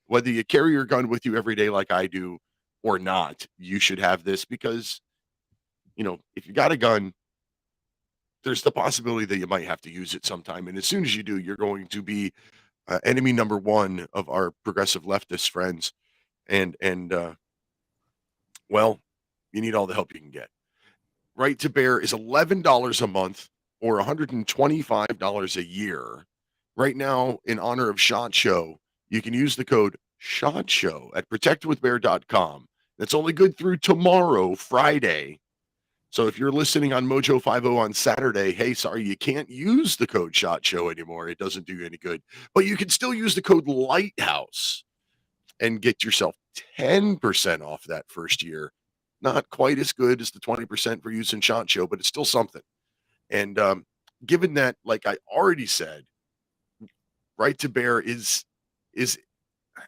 Whether you carry your gun with you every day like I do or not, you should have this because, you know, if you got a gun, there's the possibility that you might have to use it sometime. And as soon as you do, you're going to be enemy number one of our progressive leftist friends. And well, you need all the help you can get. Right to Bear is $11 a month or $125 a year. Right now, in honor of SHOT Show, you can use the code SHOT Show at protectwithbear.com. That's only good through tomorrow, Friday. So if you're listening on Mojo 50 on Saturday, hey, sorry, you can't use the code SHOT Show anymore. It doesn't do you any good. But you can still use the code Lighthouse and get yourself 10% off that first year. Not quite as good as the 20% for using SHOT Show, but it's still something. And given that, like I already said, Right to Bear is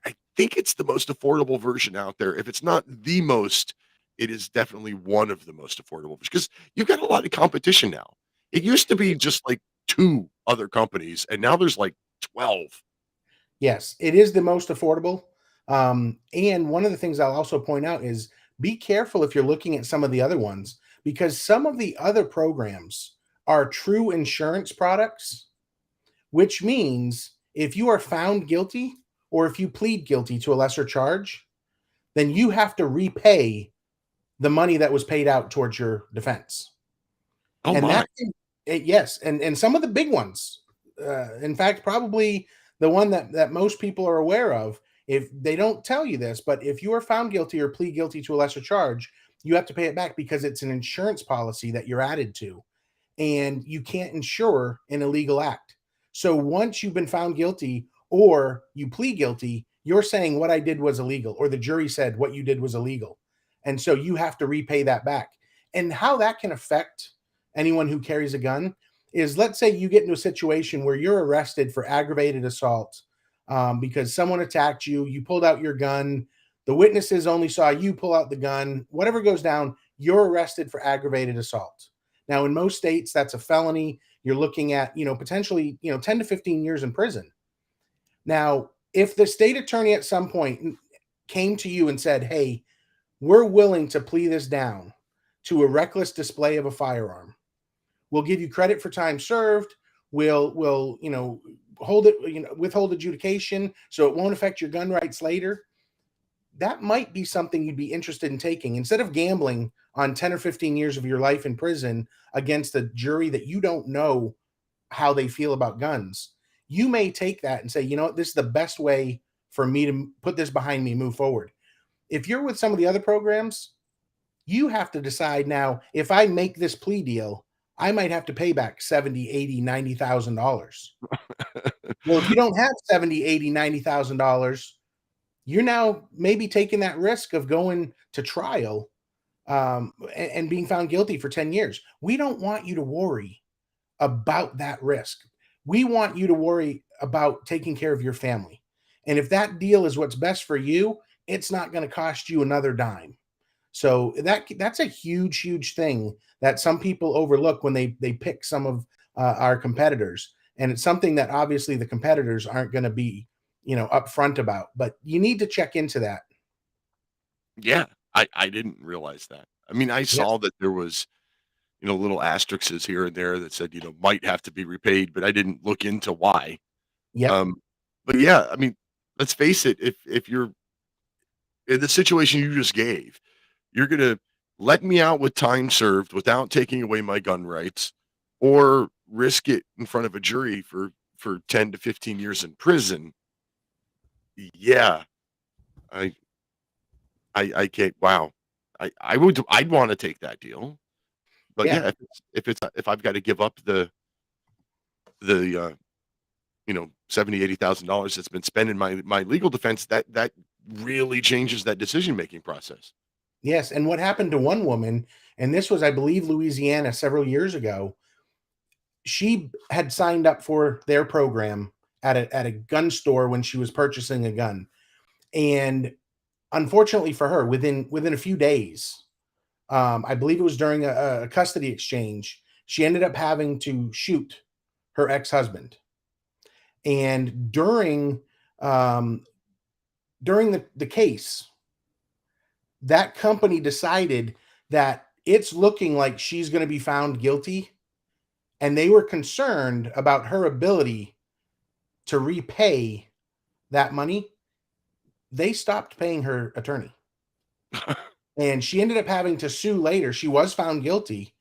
I think it's the most affordable version out there. If it's not the most, it is definitely one of the most affordable because you've got a lot of competition now. It used to be just like 2 other companies, and now there's like 12. Yes, it is the most affordable. And one of the things I'll also point out is be careful if you're looking at some of the other ones, because some of the other programs are true insurance products, which means if you are found guilty or if you plead guilty to a lesser charge, then you have to repay the money that was paid out towards your defense. Oh, and my. Yes, and some of the big ones, in fact, probably the one that most people are aware of, if they don't tell you this, but if you are found guilty or plead guilty to a lesser charge, you have to pay it back because it's an insurance policy that you're added to, and you can't insure an illegal act. So once you've been found guilty or you plead guilty, you're saying what I did was illegal, or the jury said what you did was illegal. And so you have to repay that back. And how that can affect anyone who carries a gun is, let's say you get into a situation where you're arrested for aggravated assault because someone attacked you, you pulled out your gun, the witnesses only saw you pull out the gun, whatever goes down, you're arrested for aggravated assault. Now, in most states, that's a felony. You're looking at, potentially, 10 to 15 years in prison. Now, if the state attorney at some point came to you and said, hey, we're willing to plea this down to a reckless display of a firearm, we'll give you credit for time served, we'll hold it, withhold adjudication so it won't affect your gun rights later, that might be something you'd be interested in taking. Instead of gambling on 10 or 15 years of your life in prison against a jury that you don't know how they feel about guns, you may take that and say, this is the best way for me to put this behind me, move forward. If you're with some of the other programs, you have to decide now, if I make this plea deal, I might have to pay back $70,000, $80,000, $90,000. Well, if you don't have $70,000, $80,000, $90,000, you're now maybe taking that risk of going to trial and being found guilty for 10 years. We don't want you to worry about that risk. We want you to worry about taking care of your family. And if that deal is what's best for you, it's not going to cost you another dime. So that's a huge, huge thing that some people overlook when they pick some of our competitors. And it's something that obviously the competitors aren't going to be, upfront about, but you need to check into that. Yeah, I didn't realize that. I mean, I saw that there was, little asterisks here and there that said, might have to be repaid, but I didn't look into why. Yeah. But yeah, I mean, let's face it, if you're in the situation you just gave, you're going to let me out with time served without taking away my gun rights, or risk it in front of a jury for 10 to 15 years in prison. Yeah. I can't. Wow. I'd want to take that deal. But yeah, if I've got to give up the $70,000-$80,000 that's been spent in my legal defense, that really changes that decision-making process. Yes. And what happened to one woman, and this was, I believe, Louisiana several years ago, she had signed up for their program at a gun store when she was purchasing a gun. And unfortunately for her, within a few days, I believe it was during a custody exchange, she ended up having to shoot her ex-husband. And during the case, that company decided that it's looking like she's going to be found guilty, and they were concerned about her ability to repay that money. They stopped paying her attorney. And she ended up having to sue later. She was found guilty,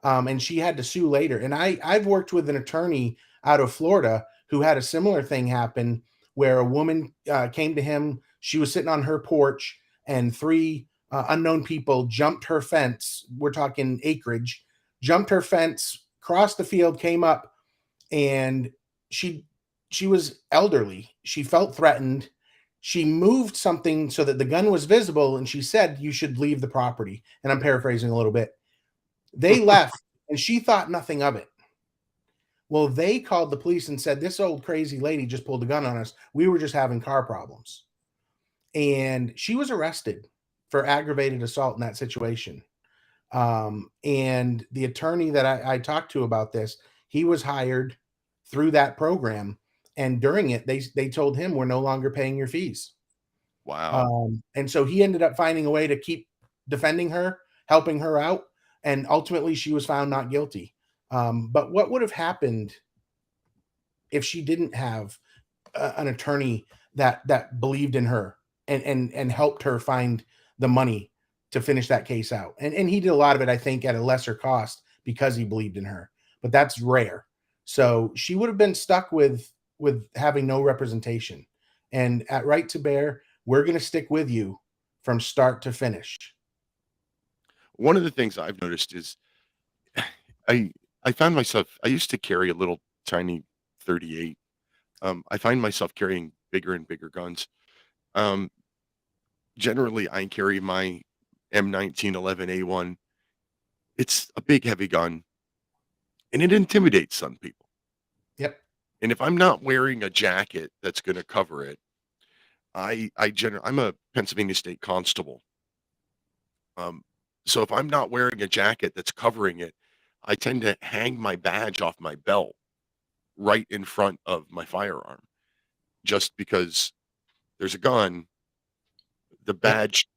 and she had to sue later. And I've worked with an attorney out of Florida who had a similar thing happen where a woman came to him. She was sitting on her porch, and three unknown people jumped her fence. We're talking acreage, jumped her fence, crossed the field, came up, and she was elderly. She felt threatened. She moved something so that the gun was visible, and she said, "You should leave the property." And I'm paraphrasing a little bit. They left, and she thought nothing of it. Well, they called the police and said, "This old crazy lady just pulled a gun on us. We were just having car problems." And she was arrested for aggravated assault in that situation. And the attorney that I talked to about this, he was hired through that program. And during it, they told him, "We're no longer paying your fees." Wow. And so he ended up finding a way to keep defending her, helping her out. And ultimately, she was found not guilty. But what would have happened if she didn't have an attorney that believed in her and helped her find the money to finish that case out? And he did a lot of it, I think, at a lesser cost because he believed in her. But that's rare. So she would have been stuck with having no representation. And at Right to Bear, we're going to stick with you from start to finish. One of the things I've noticed is I found myself, I used to carry a little tiny 38. I find myself carrying bigger and bigger guns. Um, Generally, I carry my M1911A1. It's a big, heavy gun, and it intimidates some people. Yep. And if I'm not wearing a jacket that's going to cover it, I'm a Pennsylvania State Constable. So if I'm not wearing a jacket that's covering it, I tend to hang my badge off my belt right in front of my firearm, just because there's a gun. The badge,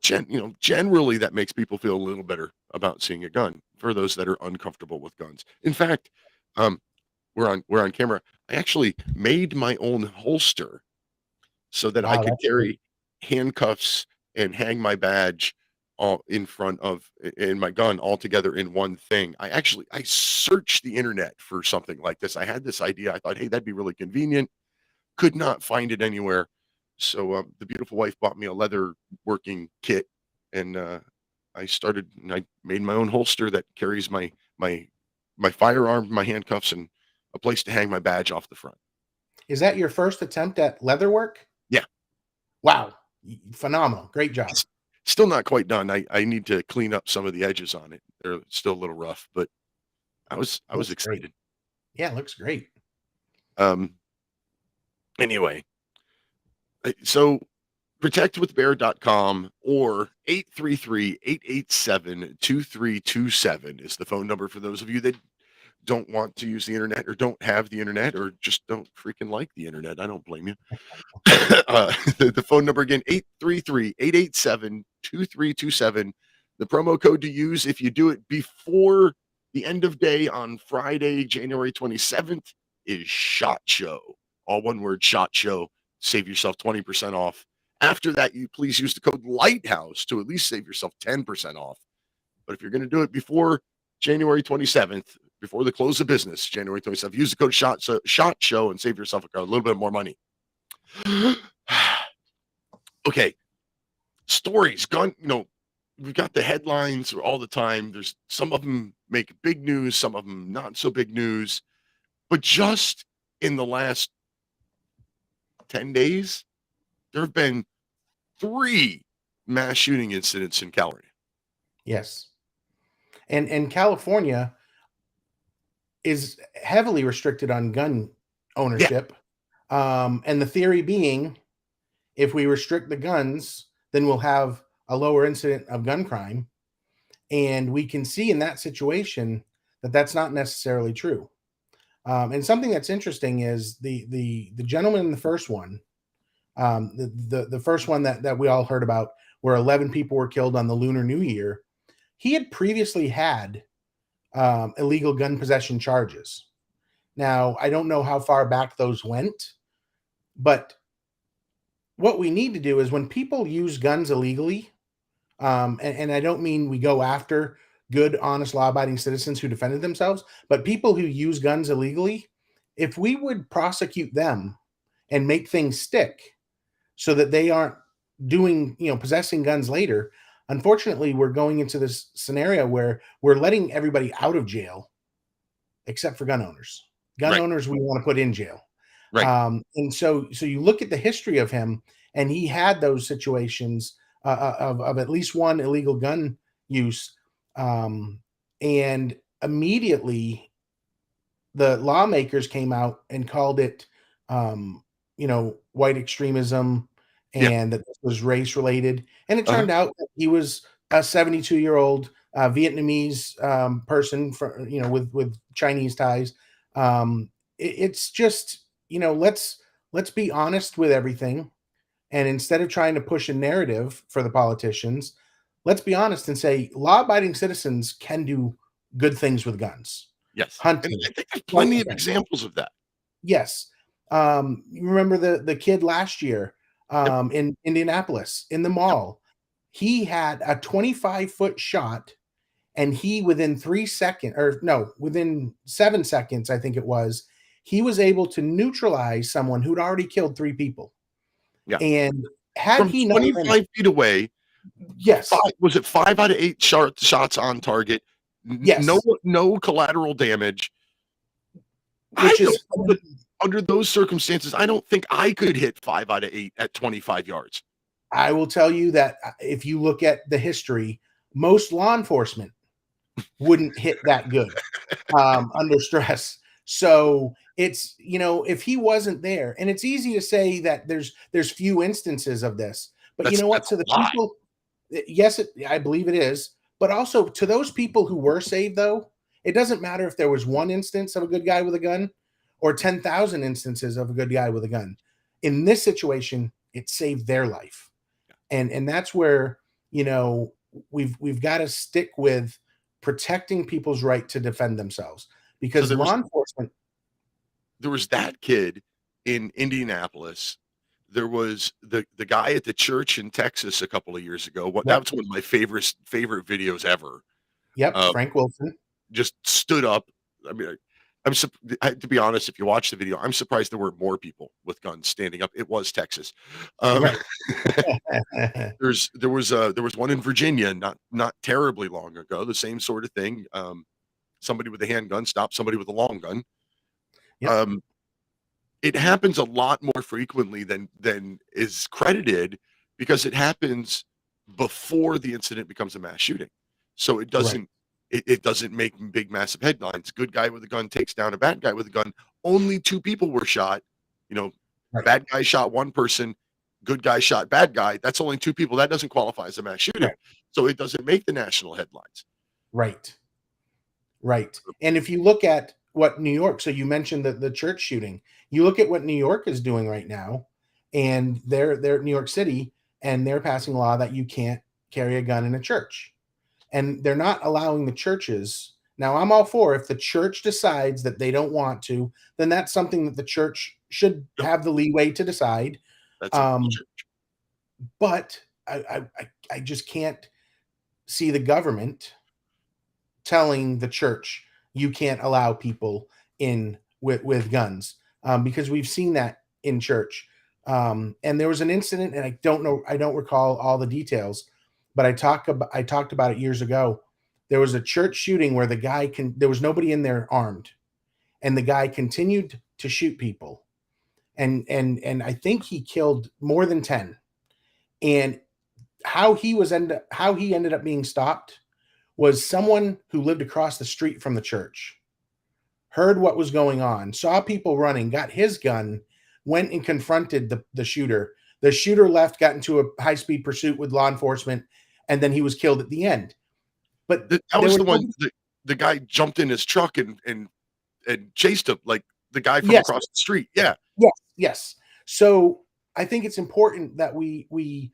generally that makes people feel a little better about seeing a gun for those that are uncomfortable with guns. In fact, we're on camera. I actually made my own holster so that I Wow, could that's great. carry handcuffs and hang my badge all in front of and my gun all together in one thing. I searched the internet for something like this. I had this idea. I thought, hey, that'd be really convenient. Could not find it anywhere. So the beautiful wife bought me a leather working kit, and I made my own holster that carries my firearm, my handcuffs, and a place to hang my badge off the front. Is that your first attempt at leather work? Yeah. Wow. Phenomenal. Great job. Still not quite done. I need to clean up some of the edges on it. They're still a little rough, but I was Looks great. excited. Yeah, it looks great. Anyway, so protectwithbear.com or 833-887-2327 is the phone number for those of you that don't want to use the internet or don't have the internet or just don't freaking like the internet. I don't blame you. The phone number again, 833-887-2327. The promo code to use if you do it before the end of day on Friday, January 27th is SHOT Show. All one word, SHOT Show. Save yourself 20% off. After that, you please use the code Lighthouse to at least save yourself 10% off. But if you're going to do it before January 27th, before the close of business, January 27th, use the code SHOT Show and save yourself a little bit more money. Okay. Stories, we've got the headlines all the time. There's some of them make big news, some of them not so big news. But just in the last 10 days, there have been 3 mass shooting incidents in California. Yes. And California is heavily restricted on gun ownership. And the theory being, if we restrict the guns, then we'll have a lower incident of gun crime. And we can see in that situation that that's not necessarily true. And something that's interesting is the gentleman in the first one, the first one that we all heard about, where 11 people were killed on the Lunar New Year. He had previously had illegal gun possession charges. Now, I don't know how far back those went, but what we need to do is when people use guns illegally, and I don't mean we go after good, honest, law-abiding citizens who defended themselves. But people who use guns illegally, if we would prosecute them and make things stick so that they aren't doing, possessing guns later, unfortunately, we're going into this scenario where we're letting everybody out of jail except for gun owners. Gun owners we want to put in jail. Right. And so you look at the history of him, and he had those situations of at least one illegal gun use. And immediately the lawmakers came out and called it, white extremism, and that this was race related. And it turned out that he was a 72-year-old Vietnamese person with Chinese ties. It's just, let's be honest with everything. And instead of trying to push a narrative for the politicians, let's be honest and say law-abiding citizens can do good things with guns. Yes. Hunting. And I think there's plenty of examples of that. Yes. You remember the kid last year in Indianapolis in the mall. He had a 25-foot shot, and he within 7 seconds, I think it was, he was able to neutralize someone who'd already killed 3 people. Yeah. And had from he 25 feet away, yes, was it 5 out of 8 shots on target? Yes. No collateral damage. Under those circumstances, I don't think I could hit 5 out of 8 at 25 yards. I will tell you that if you look at the history, most law enforcement wouldn't hit that good under stress. So it's, if he wasn't there, and it's easy to say that there's few instances of this, but you know what? To the people, yes, I believe it is, but also to those people who were saved, though, it doesn't matter if there was one instance of a good guy with a gun or 10,000 instances of a good guy with a gun. In this situation, it saved their life. And that's where, we've got to stick with protecting people's right to defend themselves, because law enforcement. There was that kid in Indianapolis. There was the guy at the church in Texas a couple of years ago. That was one of my favorite videos ever. Yep, Frank Wilson just stood up. I mean, to be honest, if you watch the video, I'm surprised there weren't more people with guns standing up. It was Texas. There was one in Virginia not terribly long ago. The same sort of thing. Somebody with a handgun stopped somebody with a long gun. Yep. It happens a lot more frequently than is credited, because it happens before the incident becomes a mass shooting. So it doesn't it doesn't make big massive headlines. Good guy with a gun takes down a bad guy with a gun. Only 2 people were shot. Bad guy shot 1 person. Good guy shot bad guy. That's only 2 people. That doesn't qualify as a mass shooting. So it doesn't make the national headlines. Right. And if you look at what New York, so you mentioned the church shooting, you look at what New York is doing right now, and they're New York City, and they're passing a law that you can't carry a gun in a church. And they're not allowing the churches. Now, I'm all for, if the church decides that they don't want to, then that's something that the church should have the leeway to decide. But I just can't see the government telling the church you can't allow people in with guns, because we've seen that in church. And there was an incident, and I don't recall all the details, but I talked about it years ago. There was a church shooting where there was nobody in there armed, and the guy continued to shoot people, and I think he killed more than 10. And how he ended up being stopped was someone who lived across the street from the church, heard what was going on, saw people running, got his gun, went and confronted the shooter. The shooter left, got into a high-speed pursuit with law enforcement, and then he was killed at the end. But that was the one. The guy jumped in his truck and chased him, like the guy from across the street. Yeah. Yes. So I think it's important that we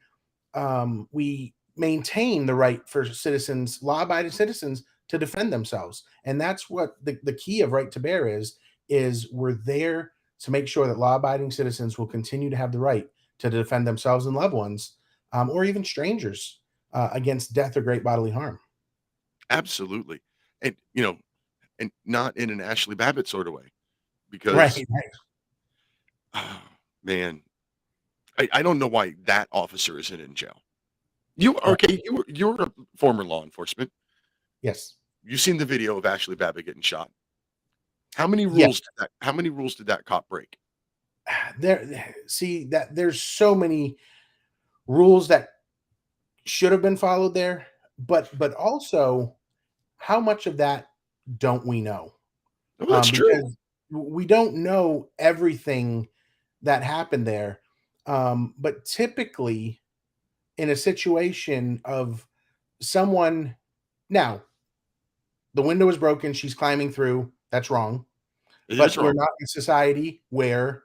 maintain the right for citizens, law-abiding citizens, to defend themselves. And that's what the key of right to bear is we're there to make sure that law-abiding citizens will continue to have the right to defend themselves and loved ones, or even strangers, against death or great bodily harm. Absolutely. And, and not in an Ashley Babbitt sort of way, Right, because, right. oh, man, I don't know why that officer isn't in jail. You're a former law enforcement. Yes. You've seen the video of Ashley Babbitt getting shot. How many Yes. rules did that cop break? See that there's so many rules that should have been followed there, but also how much of that don't we know? Oh, that's true. Because we don't know everything that happened there. But typically, in a situation of someone, now the window is broken, she's climbing through. That's wrong. It But is we're wrong. not in a society where,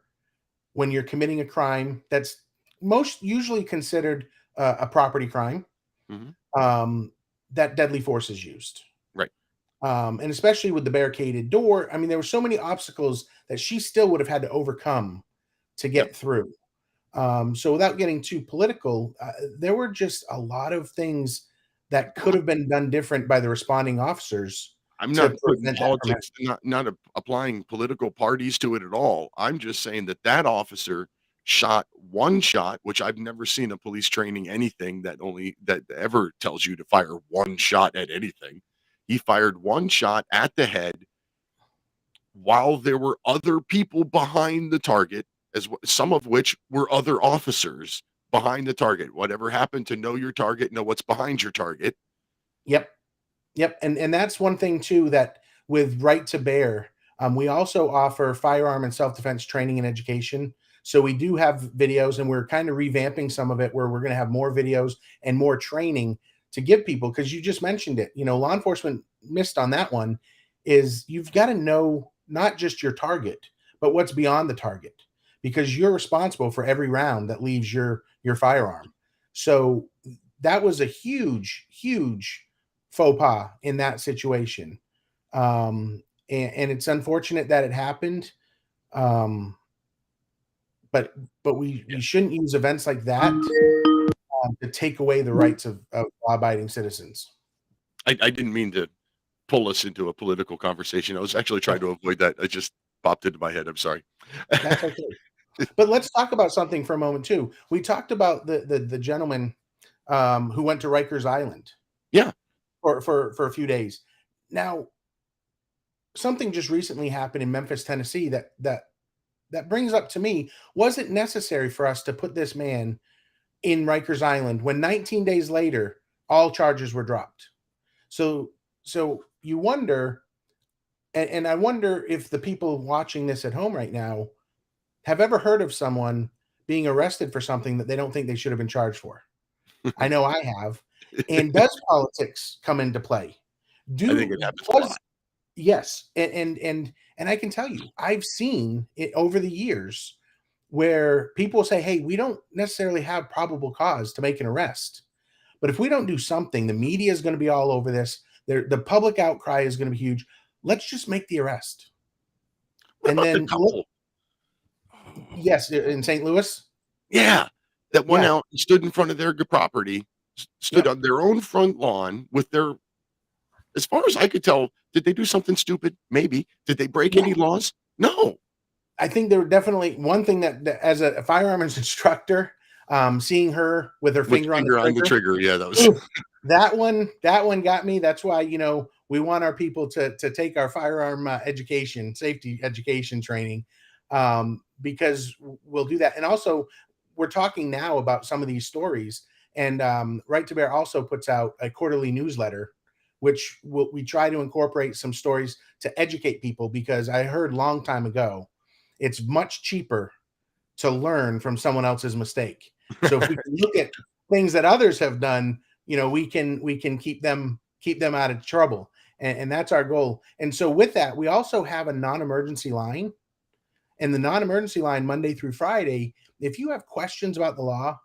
when you're committing a crime that's most usually considered a property crime, Mhm. that deadly force is used. Right. And especially with the barricaded door, I mean, there were so many obstacles that she still would have had to overcome to Yep. get through. So without getting too political, there were just a lot of things that could have been done different by the responding officers I'm to not putting prevent that from happening. politics, not applying political parties to it at all. I'm just saying that officer shot one shot, which I've never seen a police training anything that ever tells you to fire one shot at anything. He fired one shot at the head while there were other people behind the target, some of which were other officers behind the target. Whatever happened to know your target, know what's behind your target. Yep. Yep. And that's one thing too, that with Right to Bear, we also offer firearm and self-defense training and education. So we do have videos, and we're kind of revamping some of it where we're going to have more videos and more training to give people, because you just mentioned it. Law enforcement missed on that one, is you've got to know not just your target, but what's beyond the target, because you're responsible for every round that leaves your firearm. So that was a huge, huge faux pas in that situation. And it's unfortunate that it happened. Um, but we shouldn't use events like that to take away the rights of law-abiding citizens. I didn't mean to pull us into a political conversation. I was actually trying to avoid that. It just popped into my head. I'm sorry. That's okay. But let's talk about something for a moment too. We talked about the gentleman who went to Rikers Island. Yeah. For a few days. Now, something just recently happened in Memphis, Tennessee that brings up to me, was it necessary for us to put this man in Rikers Island when 19 days later all charges were dropped? So you wonder, and I wonder if the people watching this at home right now have ever heard of someone being arrested for something that they don't think they should have been charged for. I know I have. And does politics come into play? I think it happens a lot. Yes. And I can tell you, I've seen it over the years where people say, hey, we don't necessarily have probable cause to make an arrest. But if we don't do something, the media is going to be all over this. The public outcry is going to be huge. Let's just make the arrest. What about the couple? Yes, in St. Louis. Yeah, that went out and stood in front of their property, stood on their own front lawn with their. As far as I could tell, did they do something stupid? Maybe. Did they break any laws? No. I think there were definitely one thing that as a firearms instructor, seeing her with her finger on the trigger. Yeah, that was that one got me. That's why, we want our people to take our firearm education, safety education training, because we'll do that. And also, we're talking now about some of these stories, and Right to Bear also puts out a quarterly newsletter, which we try to incorporate some stories to educate people, because I heard a long time ago, it's much cheaper to learn from someone else's mistake. So if we can look at things that others have done, we can keep them out of trouble. And that's our goal. And so with that, we also have a non-emergency line. And the non-emergency line, Monday through Friday, if you have questions about the law,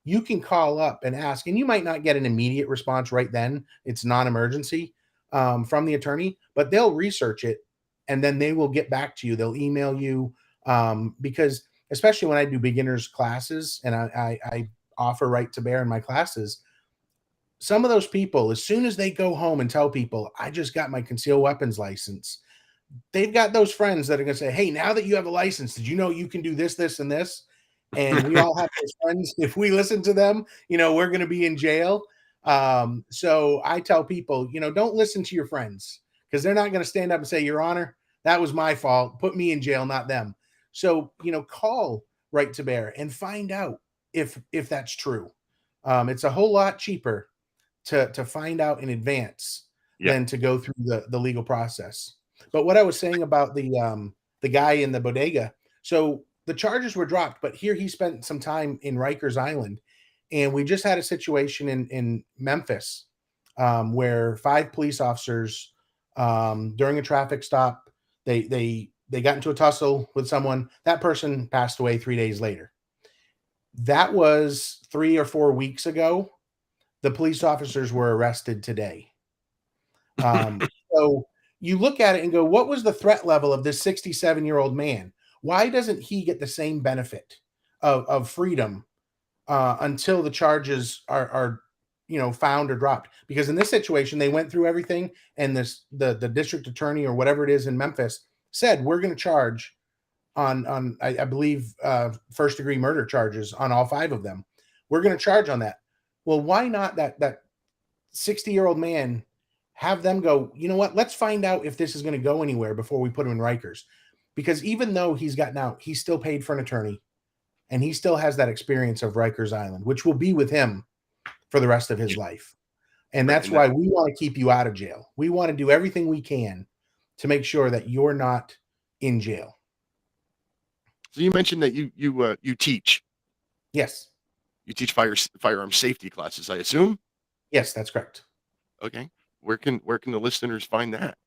you can call up and ask, and you might not get an immediate response right then. It's non-emergency from the attorney, but they'll research it, and then they will get back to you. They'll email you, because especially when I do beginners classes and I offer Right to Bear in my classes, some of those people, as soon as they go home and tell people, I just got my concealed weapons license, they've got those friends that are going to say, hey, now that you have a license, did you know you can do this, this, and this? And we all have those friends. If we listen to them, we're going to be in jail. So I tell people, don't listen to your friends, because they're not going to stand up and say, Your Honor, that was my fault. Put me in jail, not them. So, call Right to Bear and find out if that's true. It's a whole lot cheaper to find out in advance than to go through the legal process. But what I was saying about the guy in the bodega, so the charges were dropped, but here he spent some time in Rikers Island, and we just had a situation in Memphis where 5 police officers during a traffic stop, they got into a tussle with someone. That person passed away 3 days later. That was 3 or 4 weeks ago. The police officers were arrested today. So you look at it and go, what was the threat level of this 67-year-old man? Why doesn't he get the same benefit of freedom until the charges are found or dropped? Because in this situation, they went through everything, and the district attorney or whatever it is in Memphis said, we're going to charge on I believe first-degree murder charges on all 5 of them. We're going to charge on that. Well, why not that 60-year-old man have them go, you know what, let's find out if this is going to go anywhere before we put him in Rikers. Because even though he's gotten out, he's still paid for an attorney, and he still has that experience of Rikers Island, which will be with him for the rest of his life. And that's why we want to keep you out of jail. We want to do everything we can to make sure that you're not in jail. So you mentioned that you teach. Yes. You teach firearm safety classes, I assume? Yes, that's correct. Okay. Where can the listeners find that?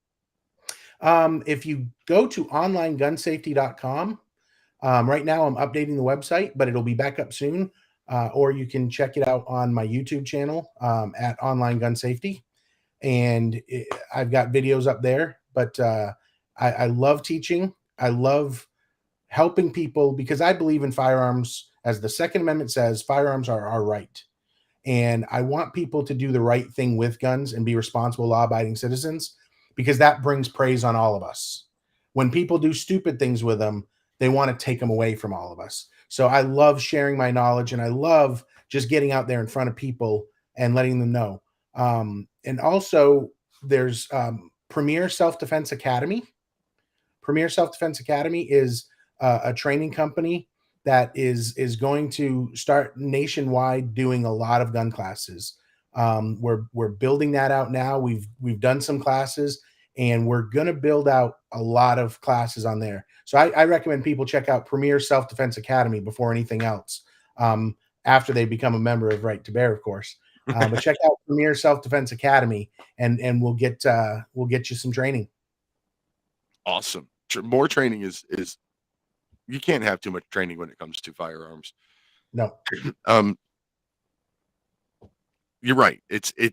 If you go to onlinegunsafety.com, right now I'm updating the website, but it'll be back up soon. Or you can check it out on my YouTube channel at Online Gun Safety. And I've got videos up there, but I love teaching. I love helping people, because I believe in firearms. As the Second Amendment says, firearms are our right. And I want people to do the right thing with guns and be responsible, law-abiding citizens, because that brings praise on all of us. When people do stupid things with them, they want to take them away from all of us. So I love sharing my knowledge, and I love just getting out there in front of people and letting them know. And also there's Premier Self-Defense Academy. Premier Self-Defense Academy is a training company that is going to start nationwide doing a lot of gun classes. We're building that out now. We've done some classes, and we're going to build out a lot of classes on there. So I recommend people check out Premier Self-Defense Academy before anything else, after they become a member of Right to Bear, of course. But check out Premier Self-Defense Academy, and we'll get you some training. Awesome. More training is you can't have too much training when it comes to firearms. No. You're right. The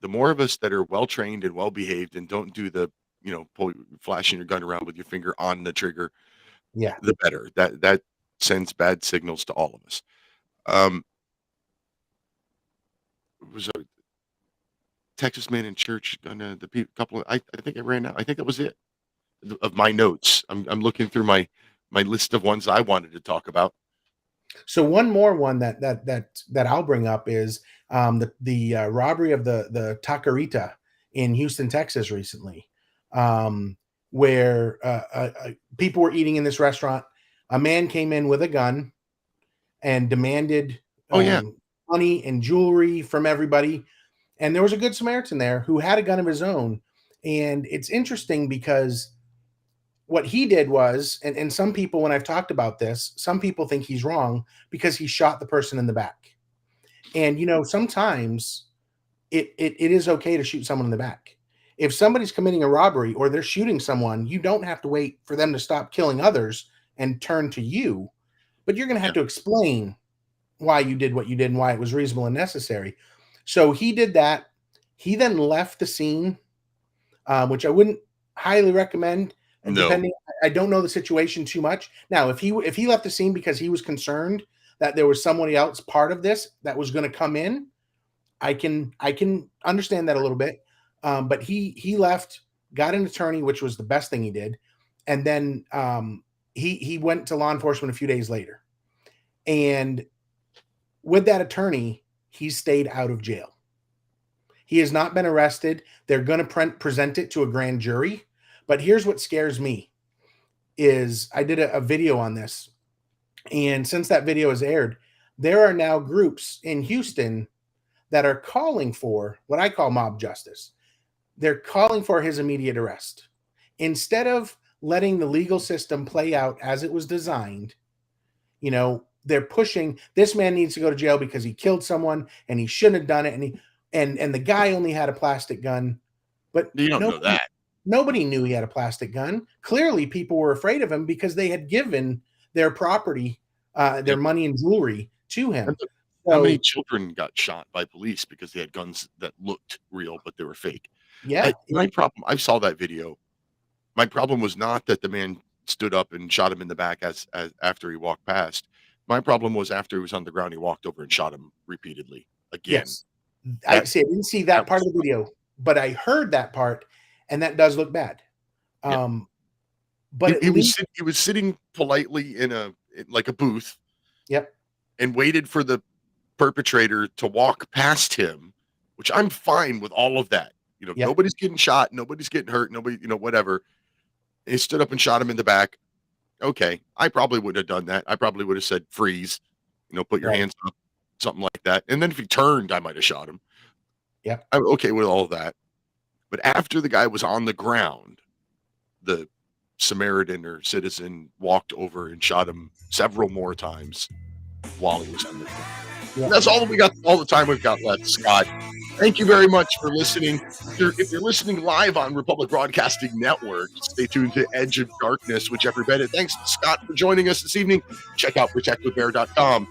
more of us that are well trained and well behaved and don't do the, flashing your gun around with your finger on the trigger, the better. That sends bad signals to all of us. Was a Texas man in church gonna I think I ran out. I think that was it of my notes. I'm looking through my list of ones I wanted to talk about. So one more one that I'll bring up is the robbery of the Taquerita in Houston, Texas recently, where people were eating in this restaurant. A man came in with a gun and demanded money and jewelry from everybody. And there was a Good Samaritan there who had a gun of his own. And it's interesting because what he did was, and some people, when I've talked about this, some people think he's wrong because he shot the person in the back. And, sometimes it is okay to shoot someone in the back. If somebody's committing a robbery or they're shooting someone, you don't have to wait for them to stop killing others and turn to you, but you're going to have to explain why you did what you did and why it was reasonable and necessary. So he did that. He then left the scene, which I wouldn't highly recommend. And depending, I don't know the situation too much. Now, if he left the scene because he was concerned that there was somebody else part of this that was going to come in, I can understand that a little bit. But he left, got an attorney, which was the best thing he did, and then he went to law enforcement a few days later. And with that attorney, he stayed out of jail. He has not been arrested. They're going to present it to a grand jury. But here's what scares me is I did a video on this. And since that video has aired, there are now groups in Houston that are calling for what I call mob justice. They're calling for his immediate arrest. Instead of letting the legal system play out as it was designed, you know, they're pushing this man needs to go to jail because he killed someone and he shouldn't have done it. And the guy only had a plastic gun, but you don't know that. Nobody knew he had a plastic gun. Clearly people were afraid of him because they had given their property, their money and jewelry to him. How many children got shot by police because they had guns that looked real, but they were fake? Yeah. My problem, I saw that video. My problem was not that the man stood up and shot him in the back as after he walked past. My problem was after he was on the ground, he walked over and shot him repeatedly again. Yes. I didn't see that part of the video, but I heard that part, and that does look bad. But he was sitting politely in a booth. Yep. And waited for the perpetrator to walk past him, which I'm fine with all of that. You know, nobody's getting shot, nobody's getting hurt, nobody, you know, whatever. He stood up and shot him in the back. Okay, I probably would have done that. I probably would have said freeze, you know, put your hands up, something like that. And then if he turned, I might have shot him. Yeah, I'm okay with all that. But after the guy was on the ground, the Samaritan or citizen walked over and shot him several more times while he was on the ground. Yeah. That's all we got, all the time we've got left, Scott. Thank you very much for listening. If you're listening live on Republic Broadcasting Network, stay tuned to Edge of Darkness, whichever bed. Thanks to Scott for joining us this evening. Check out protectwithbear.com.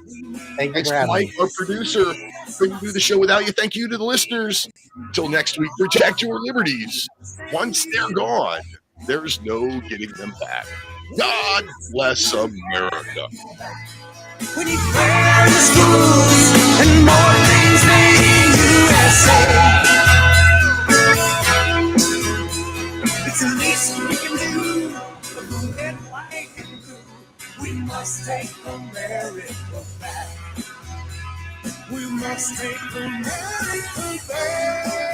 Thanks to Mike, our producer. Couldn't do the show without you. Thank you to the listeners. Until next week, protect your liberties. Once they're gone, there's no getting them back. God bless America. We need fairer schools and more things made in USA. It's the least we can do. The red, white, and blue. We must take America back. We must take America back.